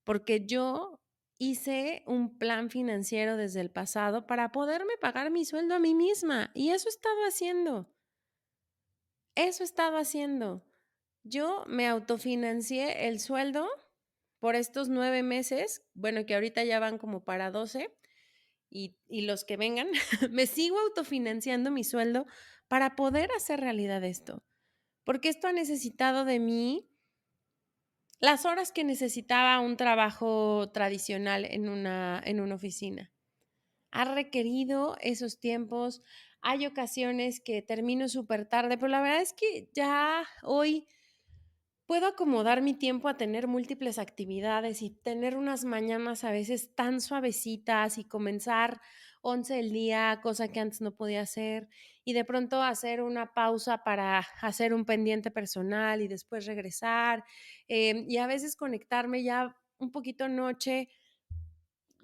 porque yo hice un plan financiero desde el pasado para poderme pagar mi sueldo a mí misma, y eso he estado haciendo, eso he estado haciendo. Yo me autofinancié el sueldo por estos 9 meses, bueno, que ahorita ya van como para 12, y los que vengan, me sigo autofinanciando mi sueldo para poder hacer realidad esto, porque esto ha necesitado de mí las horas que necesitaba un trabajo tradicional en una oficina. Ha requerido esos tiempos. Hay ocasiones que termino súper tarde, pero la verdad es que ya hoy puedo acomodar mi tiempo a tener múltiples actividades y tener unas mañanas a veces tan suavecitas y comenzar 11 el día, cosa que antes no podía hacer, y de pronto hacer una pausa para hacer un pendiente personal y después regresar, y a veces conectarme ya un poquito noche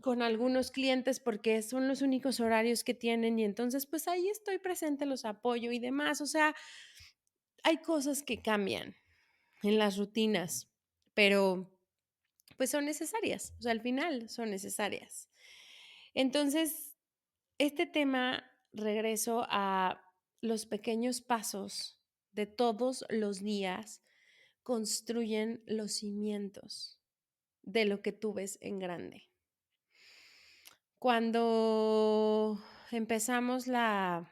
con algunos clientes porque son los únicos horarios que tienen y entonces pues ahí estoy presente, los apoyo y demás. O sea, hay cosas que cambian en las rutinas, pero pues son necesarias, o sea, al final son necesarias. Entonces, este tema, regreso a los pequeños pasos de todos los días, construyen los cimientos de lo que tú ves en grande. Cuando empezamos la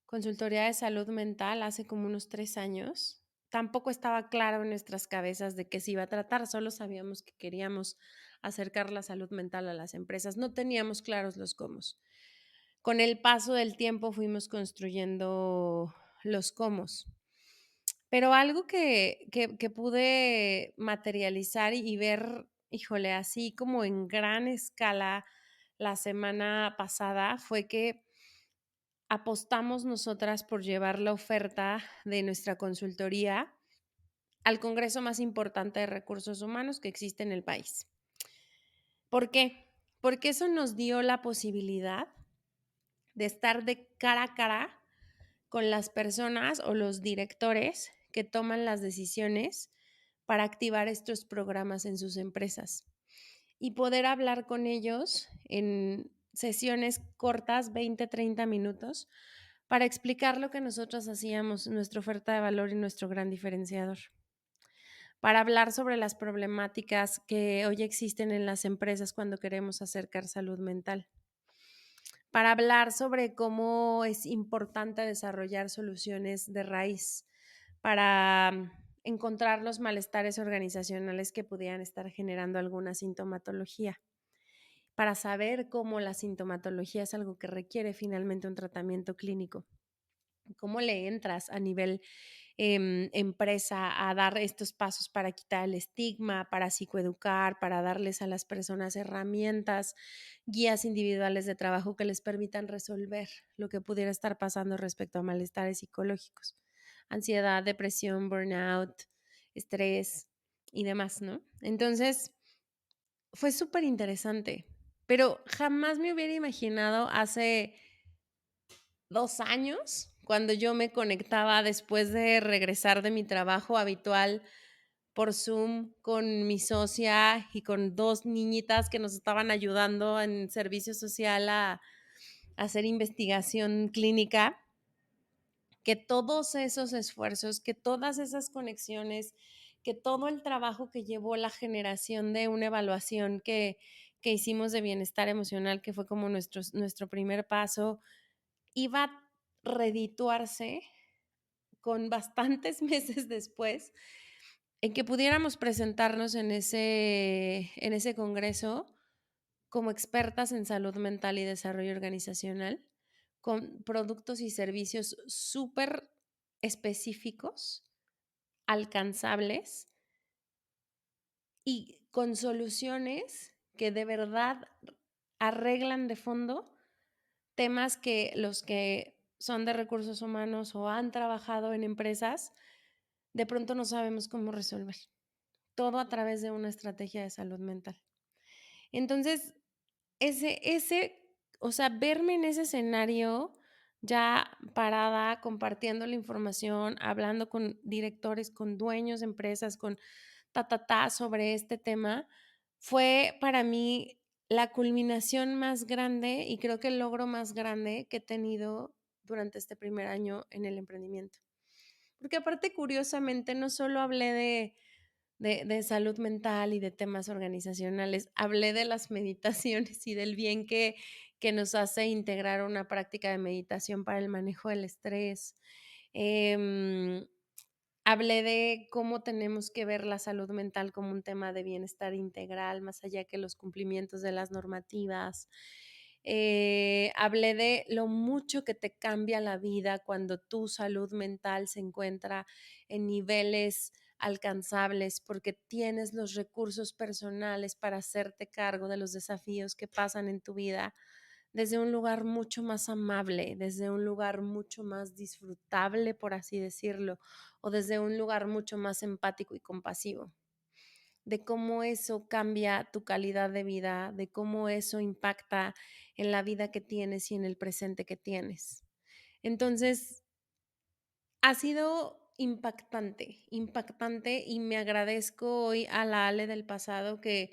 consultoría de salud mental hace como unos 3 años, tampoco estaba claro en nuestras cabezas de qué se iba a tratar, solo sabíamos que queríamos acercar la salud mental a las empresas, no teníamos claros los cómo. Con el paso del tiempo fuimos construyendo los cómo, pero algo que pude materializar y ver, híjole, así como en gran escala la semana pasada fue que apostamos nosotras por llevar la oferta de nuestra consultoría al congreso más importante de recursos humanos que existe en el país. ¿Por qué? Porque eso nos dio la posibilidad de estar de cara a cara con las personas o los directores que toman las decisiones para activar estos programas en sus empresas y poder hablar con ellos en sesiones cortas, 20, 30 minutos, para explicar lo que nosotros hacíamos, nuestra oferta de valor y nuestro gran diferenciador, para hablar sobre las problemáticas que hoy existen en las empresas cuando queremos acercar salud mental, para hablar sobre cómo es importante desarrollar soluciones de raíz, para encontrar los malestares organizacionales que pudieran estar generando alguna sintomatología, para saber cómo la sintomatología es algo que requiere finalmente un tratamiento clínico. ¿Cómo le entras a nivel empresa a dar estos pasos para quitar el estigma, para psicoeducar, para darles a las personas herramientas, guías individuales de trabajo que les permitan resolver lo que pudiera estar pasando respecto a malestares psicológicos, ansiedad, depresión, burnout, estrés y demás, ¿no? Entonces, fue súper interesante, pero jamás me hubiera imaginado hace 2 años, cuando yo me conectaba después de regresar de mi trabajo habitual, por Zoom con mi socia y con 2 niñitas que nos estaban ayudando en servicio social a hacer investigación clínica, que todos esos esfuerzos, que todas esas conexiones, que todo el trabajo que llevó la generación de una evaluación que hicimos de bienestar emocional, que fue como nuestro primer paso, iba a redituarse con bastantes meses después en que pudiéramos presentarnos en ese congreso como expertas en salud mental y desarrollo organizacional, con productos y servicios súper específicos, alcanzables y con soluciones que de verdad arreglan de fondo temas que los que son de recursos humanos o han trabajado en empresas, de pronto no sabemos cómo resolver. Todo a través de una estrategia de salud mental. Entonces, o sea, verme en ese escenario ya parada, compartiendo la información, hablando con directores, con dueños de empresas, con sobre este tema, fue para mí la culminación más grande y creo que el logro más grande que he tenido durante este primer año en el emprendimiento. Porque aparte, curiosamente, no solo hablé de salud mental y de temas organizacionales, hablé de las meditaciones y del bien que nos hace integrar una práctica de meditación para el manejo del estrés. Em, Hablé de cómo tenemos que ver la salud mental como un tema de bienestar integral, más allá que los cumplimientos de las normativas. Hablé de lo mucho que te cambia la vida cuando tu salud mental se encuentra en niveles alcanzables porque tienes los recursos personales para hacerte cargo de los desafíos que pasan en tu vida desde un lugar mucho más amable, desde un lugar mucho más disfrutable, por así decirlo, o desde un lugar mucho más empático y compasivo, de cómo eso cambia tu calidad de vida, de cómo eso impacta en la vida que tienes y en el presente que tienes. Entonces, ha sido impactante, impactante y me agradezco hoy a la Ale del pasado que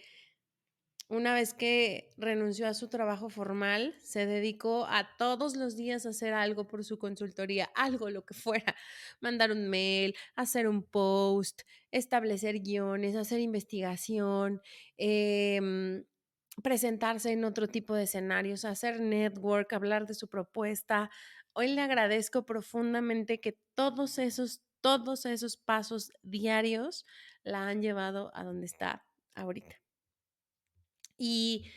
una vez que renunció a su trabajo formal, se dedicó a todos los días a hacer algo por su consultoría, algo lo que fuera, mandar un mail, hacer un post, establecer guiones, hacer investigación, presentarse en otro tipo de escenarios, hacer network, hablar de su propuesta. Hoy le agradezco profundamente que todos esos pasos diarios la han llevado a donde está ahorita. Y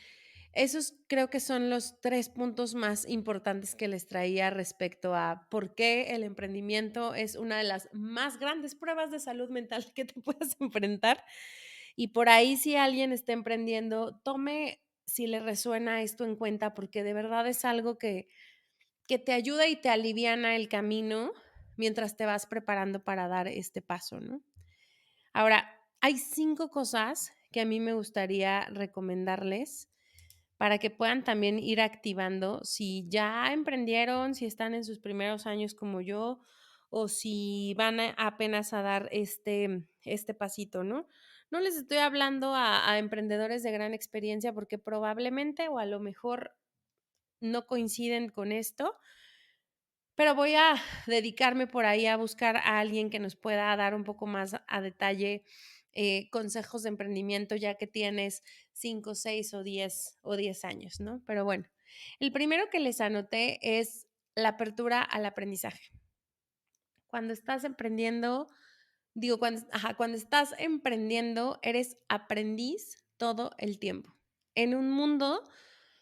esos creo que son los 3 puntos más importantes que les traía respecto a por qué el emprendimiento es una de las más grandes pruebas de salud mental que te puedes enfrentar. Y por ahí, si alguien está emprendiendo, tome, si le resuena esto en cuenta, porque de verdad es algo que te ayuda y te aliviana el camino mientras te vas preparando para dar este paso, ¿no? Ahora, hay 5 cosas que a mí me gustaría recomendarles para que puedan también ir activando si ya emprendieron, si están en sus primeros años como yo o si van apenas a dar este pasito, ¿no? No les estoy hablando a emprendedores de gran experiencia porque probablemente o a lo mejor no coinciden con esto, pero voy a dedicarme por ahí a buscar a alguien que nos pueda dar un poco más a detalle consejos de emprendimiento ya que tienes 5, 6 o 10 años, ¿no? Pero bueno, el primero que les anoté es la apertura al aprendizaje. Cuando estás emprendiendo, cuando estás emprendiendo, eres aprendiz todo el tiempo. En un mundo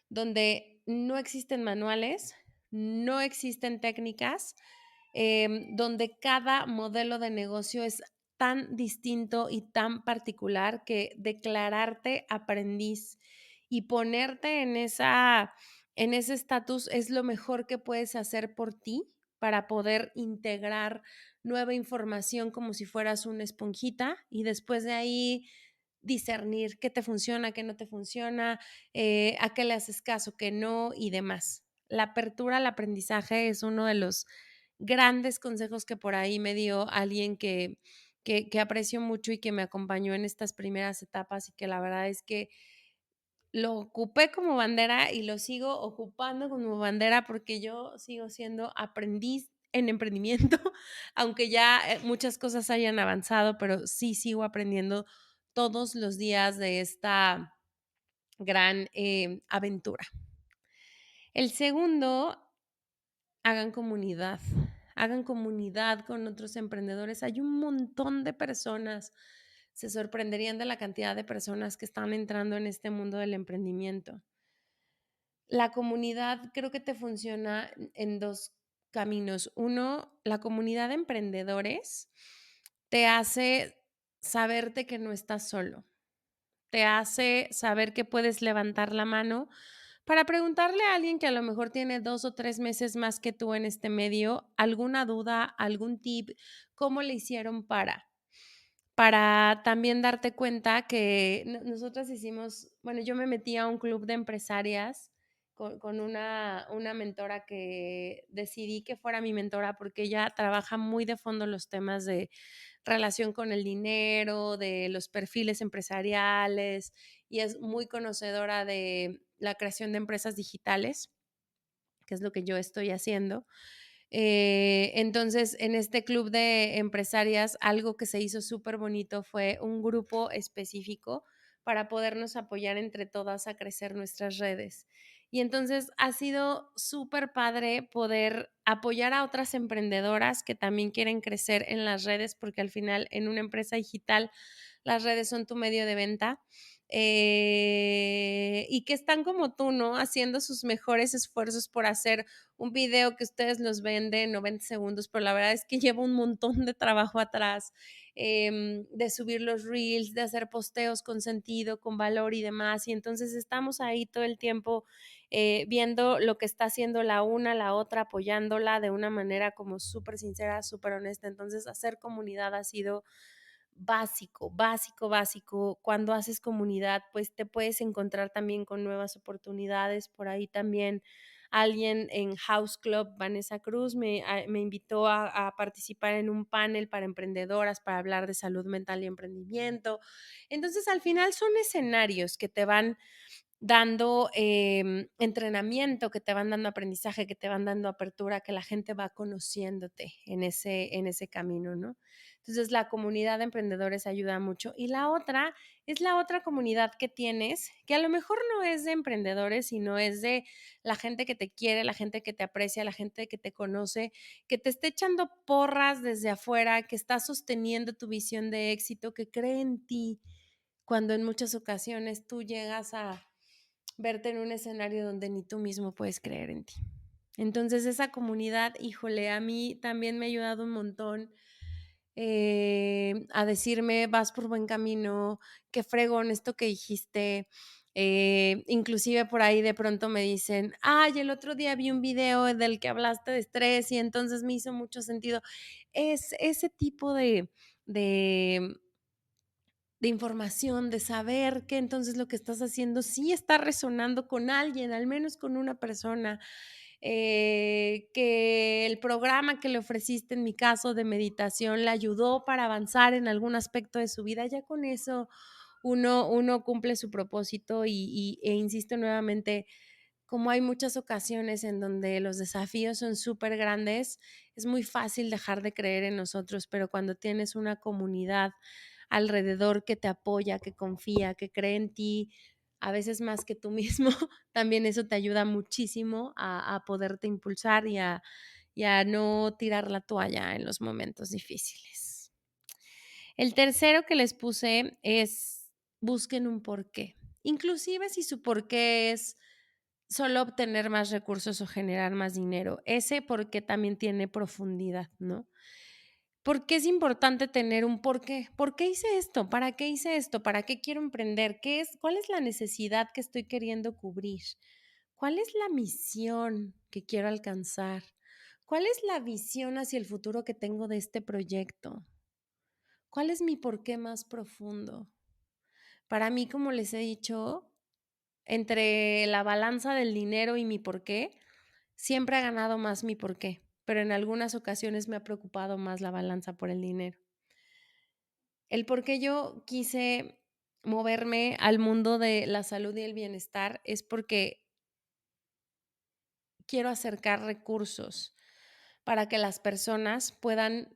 donde no existen manuales, no existen técnicas, donde cada modelo de negocio es tan distinto y tan particular que declararte aprendiz y ponerte en ese estatus es lo mejor que puedes hacer por ti para poder integrar nueva información como si fueras una esponjita y después de ahí discernir qué te funciona, qué no te funciona, a qué le haces caso, qué no y demás. La apertura al aprendizaje es uno de los grandes consejos que por ahí me dio alguien que que aprecio mucho y que me acompañó en estas primeras etapas y que la verdad es que lo ocupé como bandera y lo sigo ocupando como bandera porque yo sigo siendo aprendiz en emprendimiento, aunque ya muchas cosas hayan avanzado, pero sí sigo aprendiendo todos los días de esta gran aventura. El segundo, hagan comunidad. Hagan comunidad con otros emprendedores. Hay un montón de personas. Se sorprenderían de la cantidad de personas que están entrando en este mundo del emprendimiento. La comunidad creo que te funciona en dos caminos. Uno, la comunidad de emprendedores te hace saberte que no estás solo. Te hace saber que puedes levantar la mano para preguntarle a alguien que a lo mejor tiene 2 o 3 meses más que tú en este medio, alguna duda, algún tip, cómo le hicieron para también darte cuenta que nosotras hicimos, bueno, yo me metí a un club de empresarias con una mentora que decidí que fuera mi mentora porque ella trabaja muy de fondo los temas de relación con el dinero, de los perfiles empresariales y es muy conocedora de la creación de empresas digitales, que es lo que yo estoy haciendo. Entonces, en este club de empresarias, algo que se hizo súper bonito fue un grupo específico para podernos apoyar entre todas a crecer nuestras redes. Y entonces ha sido súper padre poder apoyar a otras emprendedoras que también quieren crecer en las redes, porque al final en una empresa digital las redes son tu medio de venta. Y que están como tú, ¿no? Haciendo sus mejores esfuerzos por hacer un video que ustedes los ven de 90 segundos, pero la verdad es que lleva un montón de trabajo atrás, de subir los reels, de hacer posteos con sentido, con valor y demás. Y entonces estamos ahí todo el tiempo viendo lo que está haciendo la una, la otra, apoyándola de una manera como súper sincera, súper honesta. Entonces, hacer comunidad ha sido básico, básico, básico. Cuando haces comunidad, pues te puedes encontrar también con nuevas oportunidades. Por ahí también alguien en House Club, Vanessa Cruz, me invitó a participar en un panel para emprendedoras para hablar de salud mental y emprendimiento. Entonces, al final son escenarios que te van dando entrenamiento, que te van dando aprendizaje, que te van dando apertura, que la gente va conociéndote en ese camino, ¿no? Entonces, la comunidad de emprendedores ayuda mucho. Y la otra es la otra comunidad que tienes, que a lo mejor no es de emprendedores, sino es de la gente que te quiere, la gente que te aprecia, la gente que te conoce, que te esté echando porras desde afuera, que está sosteniendo tu visión de éxito, que cree en ti, cuando en muchas ocasiones tú llegas a verte en un escenario donde ni tú mismo puedes creer en ti. Entonces esa comunidad, híjole, a mí también me ha ayudado un montón a decirme, vas por buen camino, qué fregón esto que dijiste. Inclusive por ahí de pronto me dicen, ay, el otro día vi un video del que hablaste de estrés y entonces me hizo mucho sentido. Es ese tipo de de información, de saber que entonces lo que estás haciendo sí está resonando con alguien, al menos con una persona, que el programa que le ofreciste, en mi caso de meditación, le ayudó para avanzar en algún aspecto de su vida, ya con eso uno cumple su propósito e insisto nuevamente, como hay muchas ocasiones en donde los desafíos son súper grandes, es muy fácil dejar de creer en nosotros, pero cuando tienes una comunidad alrededor que te apoya, que confía, que cree en ti, a veces más que tú mismo, también eso te ayuda muchísimo a poderte impulsar y a no tirar la toalla en los momentos difíciles. El tercero que les puse es busquen un porqué. Inclusive si su porqué es solo obtener más recursos o generar más dinero. Ese porqué también tiene profundidad, ¿no? ¿Por qué es importante tener un porqué? ¿Por qué hice esto? ¿Para qué hice esto? ¿Para qué quiero emprender? ¿Qué es? ¿Cuál es la necesidad que estoy queriendo cubrir? ¿Cuál es la misión que quiero alcanzar? ¿Cuál es la visión hacia el futuro que tengo de este proyecto? ¿Cuál es mi porqué más profundo? Para mí, como les he dicho, entre la balanza del dinero y mi porqué, siempre ha ganado más mi porqué, pero en algunas ocasiones me ha preocupado más la balanza por el dinero. El por qué yo quise moverme al mundo de la salud y el bienestar es porque quiero acercar recursos para que las personas puedan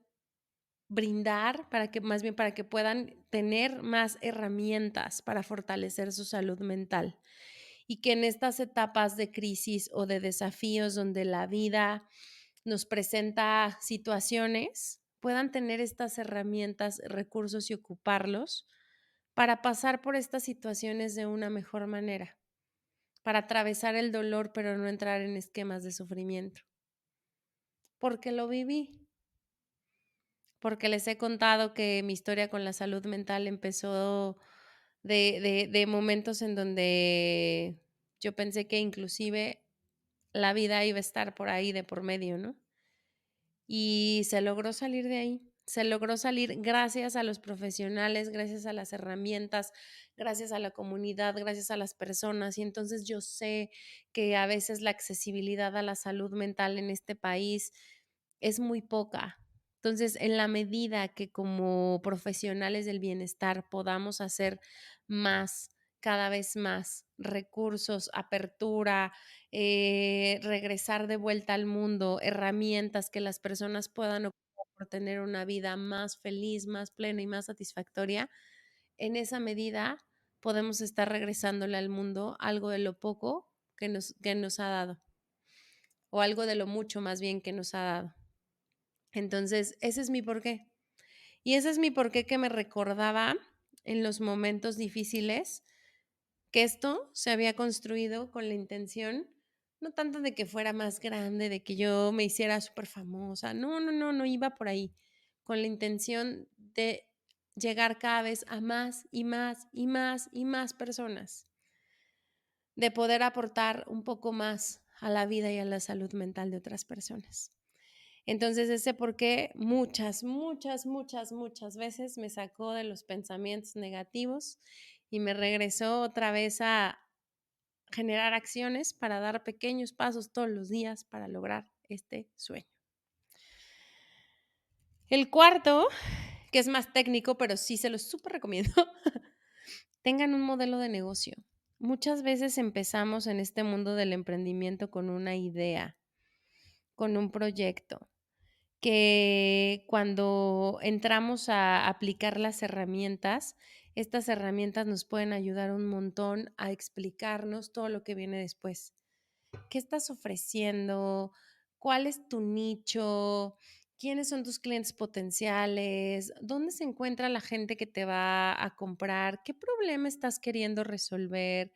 brindar, para que más bien para que puedan tener más herramientas para fortalecer su salud mental. Y que en estas etapas de crisis o de desafíos donde la vida nos presenta situaciones, puedan tener estas herramientas, recursos y ocuparlos para pasar por estas situaciones de una mejor manera, para atravesar el dolor, pero no entrar en esquemas de sufrimiento. Porque lo viví, porque les he contado que mi historia con la salud mental empezó de momentos en donde yo pensé que inclusive la vida iba a estar por ahí de por medio, ¿no? Y se logró salir de ahí. Se logró salir gracias a los profesionales, gracias a las herramientas, gracias a la comunidad, gracias a las personas. Y entonces yo sé que a veces la accesibilidad a la salud mental en este país es muy poca. Entonces, en la medida que como profesionales del bienestar podamos hacer más, cada vez más recursos, apertura, regresar de vuelta al mundo, herramientas que las personas puedan ocupar por tener una vida más feliz, más plena y más satisfactoria, en esa medida podemos estar regresándole al mundo algo de lo poco que nos ha dado, o algo de lo mucho más bien que nos ha dado. Entonces, ese es mi porqué. Y ese es mi porqué que me recordaba en los momentos difíciles que esto se había construido con la intención, no tanto de que fuera más grande, de que yo me hiciera súper famosa, no, no, no, no iba por ahí, con la intención de llegar cada vez a más y más y más y más personas, de poder aportar un poco más a la vida y a la salud mental de otras personas. Entonces, ese por qué muchas, muchas, muchas, muchas veces me sacó de los pensamientos negativos y me regresó otra vez a generar acciones para dar pequeños pasos todos los días para lograr este sueño. El cuarto, que es más técnico, pero sí se los súper recomiendo, tengan un modelo de negocio. Muchas veces empezamos en este mundo del emprendimiento con una idea, con un proyecto, que cuando entramos a aplicar las herramientas, estas herramientas nos pueden ayudar un montón a explicarnos todo lo que viene después. ¿Qué estás ofreciendo? ¿Cuál es tu nicho? ¿Quiénes son tus clientes potenciales? ¿Dónde se encuentra la gente que te va a comprar? ¿Qué problema estás queriendo resolver?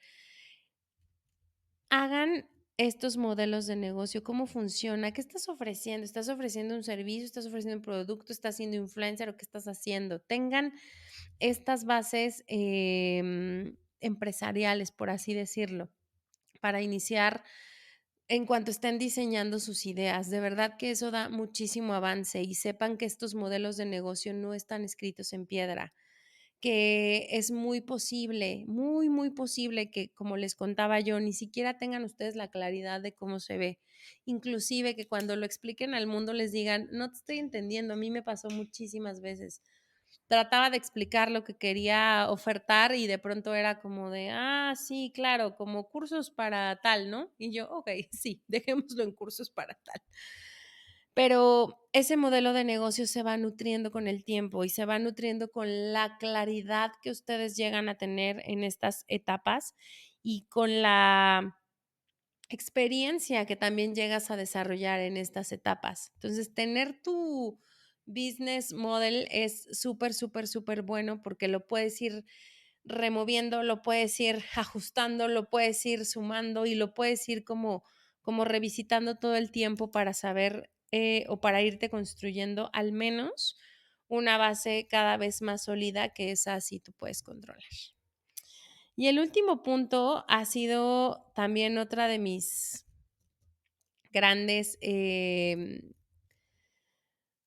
Hagan estos modelos de negocio, cómo funciona, qué estás ofreciendo, estás ofreciendo un servicio, estás ofreciendo un producto, estás siendo influencer o qué estás haciendo. Tengan estas bases empresariales, por así decirlo, para iniciar en cuanto estén diseñando sus ideas. De verdad que eso da muchísimo avance y sepan que estos modelos de negocio no están escritos en piedra, que es muy posible, muy, muy posible que, como les contaba yo, ni siquiera tengan ustedes la claridad de cómo se ve. Inclusive que cuando lo expliquen al mundo les digan, no te estoy entendiendo, a mí me pasó muchísimas veces. Trataba de explicar lo que quería ofertar y de pronto era como de, sí, claro, como cursos para tal, ¿no? Y yo, ok, sí, dejémoslo en cursos para tal. Pero ese modelo de negocio se va nutriendo con el tiempo y se va nutriendo con la claridad que ustedes llegan a tener en estas etapas y con la experiencia que también llegas a desarrollar en estas etapas. Entonces, tener tu business model es súper, súper, súper bueno porque lo puedes ir removiendo, lo puedes ir ajustando, lo puedes ir sumando y lo puedes ir como revisitando todo el tiempo para saber o para irte construyendo al menos una base cada vez más sólida que esa sí tú puedes controlar. Y el último punto ha sido también otra de mis grandes,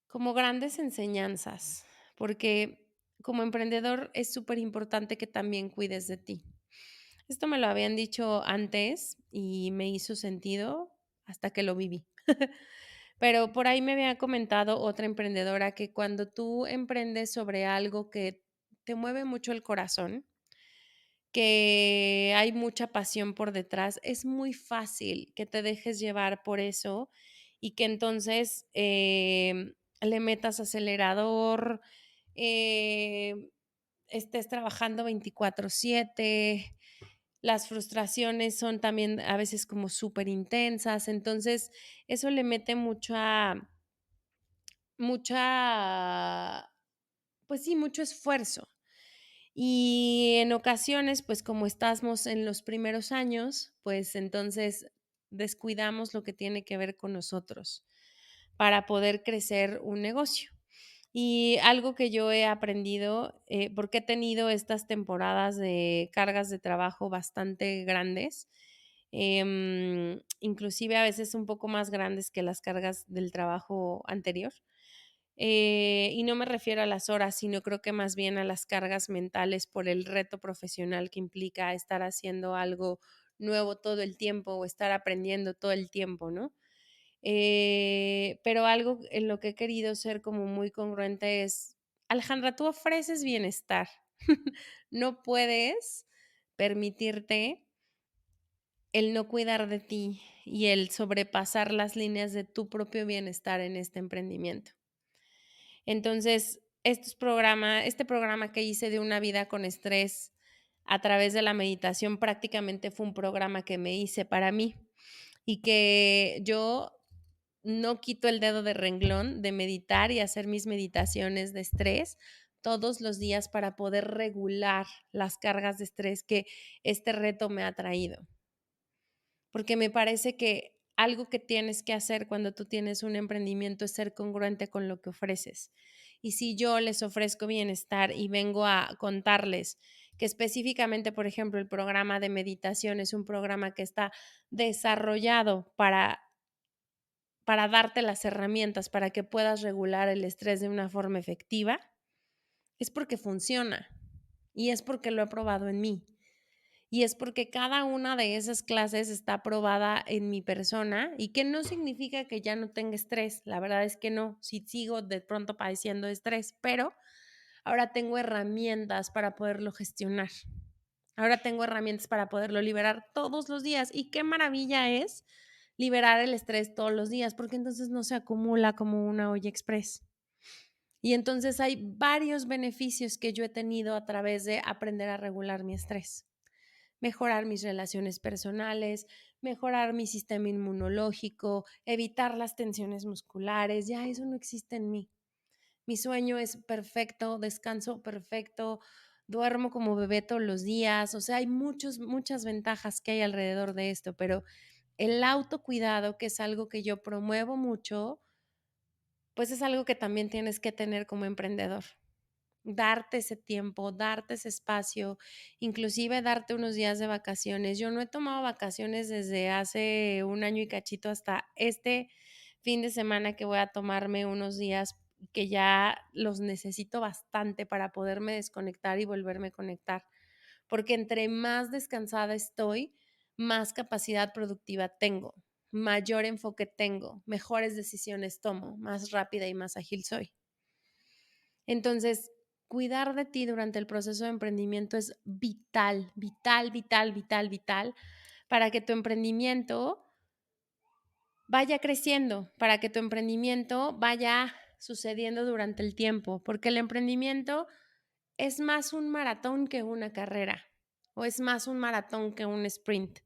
como grandes enseñanzas, porque como emprendedor es súper importante que también cuides de ti. Esto me lo habían dicho antes y me hizo sentido hasta que lo viví. Pero por ahí me había comentado otra emprendedora que cuando tú emprendes sobre algo que te mueve mucho el corazón, que hay mucha pasión por detrás, es muy fácil que te dejes llevar por eso y que entonces le metas acelerador, eh, estés trabajando 24/7. Las frustraciones son también a veces como súper intensas, entonces eso le mete mucha, pues sí, mucho esfuerzo. Y en ocasiones, pues como estamos en los primeros años, pues entonces descuidamos lo que tiene que ver con nosotros para poder crecer un negocio. Y algo que yo he aprendido, porque he tenido estas temporadas de cargas de trabajo bastante grandes, inclusive a veces un poco más grandes que las cargas del trabajo anterior. Y no me refiero a las horas, sino creo que más bien a las cargas mentales por el reto profesional que implica estar haciendo algo nuevo todo el tiempo o estar aprendiendo todo el tiempo, ¿no? Pero algo en lo que he querido ser como muy congruente es, Alejandra, tú ofreces bienestar. No puedes permitirte el no cuidar de ti y el sobrepasar las líneas de tu propio bienestar en este emprendimiento. Entonces, este programa que hice de una vida con estrés a través de la meditación prácticamente fue un programa que me hice para mí y que yo no quito el dedo de renglón de meditar y hacer mis meditaciones de estrés todos los días para poder regular las cargas de estrés que este reto me ha traído. Porque me parece que algo que tienes que hacer cuando tú tienes un emprendimiento es ser congruente con lo que ofreces. Y si yo les ofrezco bienestar y vengo a contarles que específicamente, por ejemplo, el programa de meditación es un programa que está desarrollado para darte las herramientas para que puedas regular el estrés de una forma efectiva, es porque funciona y es porque lo he probado en mí. Y es porque cada una de esas clases está probada en mi persona y que no significa que ya no tenga estrés. La verdad es que no, si sigo de pronto padeciendo estrés, pero ahora tengo herramientas para poderlo gestionar. Ahora tengo herramientas para poderlo liberar todos los días. Y qué maravilla es liberar el estrés todos los días, porque entonces no se acumula como una olla express. Y entonces hay varios beneficios que yo he tenido a través de aprender a regular mi estrés, mejorar mis relaciones personales, mejorar mi sistema inmunológico, evitar las tensiones musculares. Ya eso no existe en mí. Mi sueño es perfecto, descanso perfecto, duermo como bebé todos los días. O sea, hay muchas ventajas que hay alrededor de esto, pero el autocuidado, que es algo que yo promuevo mucho, pues es algo que también tienes que tener como emprendedor. Darte ese tiempo, darte ese espacio, inclusive darte unos días de vacaciones. Yo no he tomado vacaciones desde hace un año y cachito hasta este fin de semana que voy a tomarme unos días que ya los necesito bastante para poderme desconectar y volverme a conectar. Porque entre más descansada estoy, más capacidad productiva tengo, mayor enfoque tengo, mejores decisiones tomo, más rápida y más ágil soy. Entonces, cuidar de ti durante el proceso de emprendimiento es vital, vital, vital, vital, vital, para que tu emprendimiento vaya creciendo, para que tu emprendimiento vaya sucediendo durante el tiempo, porque el emprendimiento es más un maratón que una carrera, o es más un maratón que un sprint.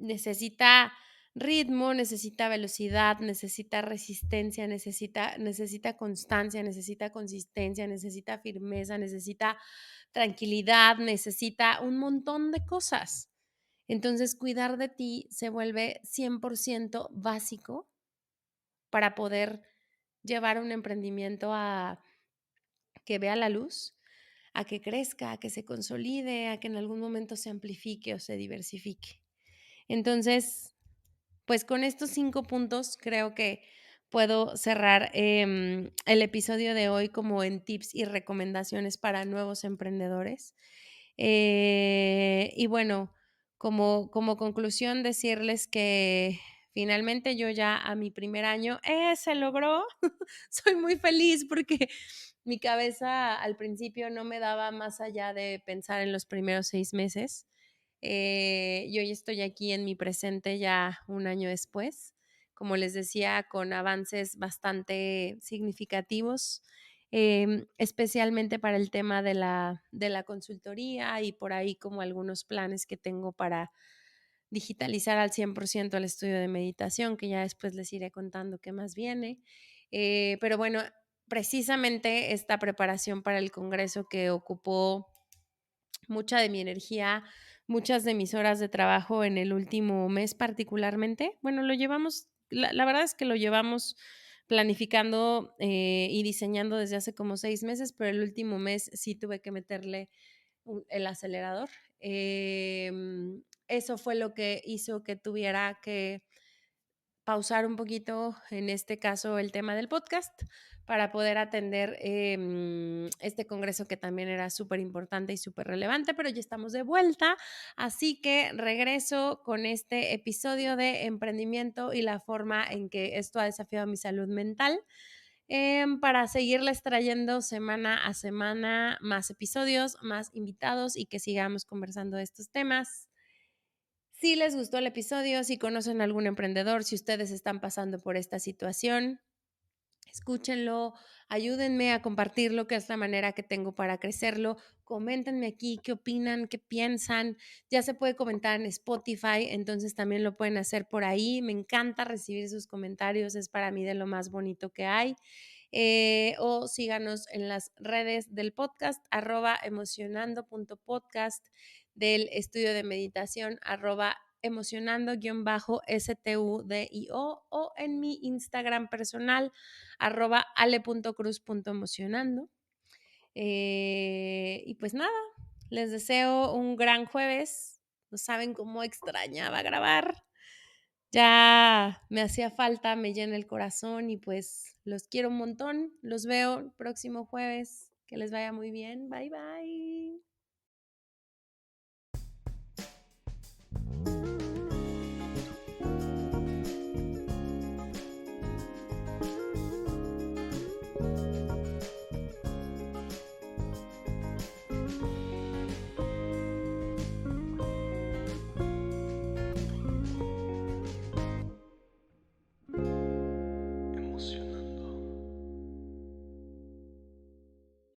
Necesita ritmo, necesita velocidad, necesita resistencia, necesita constancia, necesita consistencia, necesita firmeza, necesita tranquilidad, necesita un montón de cosas. Entonces, cuidar de ti se vuelve 100% básico para poder llevar un emprendimiento a que vea la luz, a que crezca, a que se consolide, a que en algún momento se amplifique o se diversifique. Entonces, pues con estos 5 puntos creo que puedo cerrar el episodio de hoy como en tips y recomendaciones para nuevos emprendedores. Y bueno, como conclusión, decirles que finalmente yo ya a mi primer año, se logró. Soy muy feliz porque mi cabeza al principio no me daba más allá de pensar en los primeros 6 meses. Yo ya estoy aquí en mi presente ya un año después, como les decía, con avances bastante significativos, especialmente para el tema de la consultoría y por ahí como algunos planes que tengo para digitalizar al 100% el estudio de meditación, que ya después les iré contando qué más viene. Pero bueno, precisamente esta preparación para el congreso que ocupó mucha de mi energía, muchas de mis horas de trabajo en el último mes particularmente. Bueno, lo llevamos, la verdad es que lo llevamos planificando y diseñando desde hace como 6 meses, pero el último mes sí tuve que meterle el acelerador. Eso fue lo que hizo que tuviera que pausar un poquito, en este caso, el tema del podcast para poder atender este congreso que también era súper importante y súper relevante, pero ya estamos de vuelta, así que regreso con este episodio de emprendimiento y la forma en que esto ha desafiado mi salud mental, para seguirles trayendo semana a semana más episodios, más invitados y que sigamos conversando de estos temas. Si les gustó el episodio, si conocen a algún emprendedor, si ustedes están pasando por esta situación, escúchenlo, ayúdenme a compartirlo, que es la manera que tengo para crecerlo. Coméntenme aquí qué opinan, qué piensan. Ya se puede comentar en Spotify, entonces también lo pueden hacer por ahí. Me encanta recibir sus comentarios, es para mí de lo más bonito que hay. O síganos en las redes del podcast, @emocionando.podcast, del estudio de meditación, emocionando_STUDIO, o en mi Instagram personal, @ale.cruz.emocionando. Y pues nada, les deseo un gran jueves. No saben cómo extrañaba grabar. Ya me hacía falta, me llena el corazón y pues los quiero un montón. Los veo el próximo jueves. Que les vaya muy bien. Bye bye.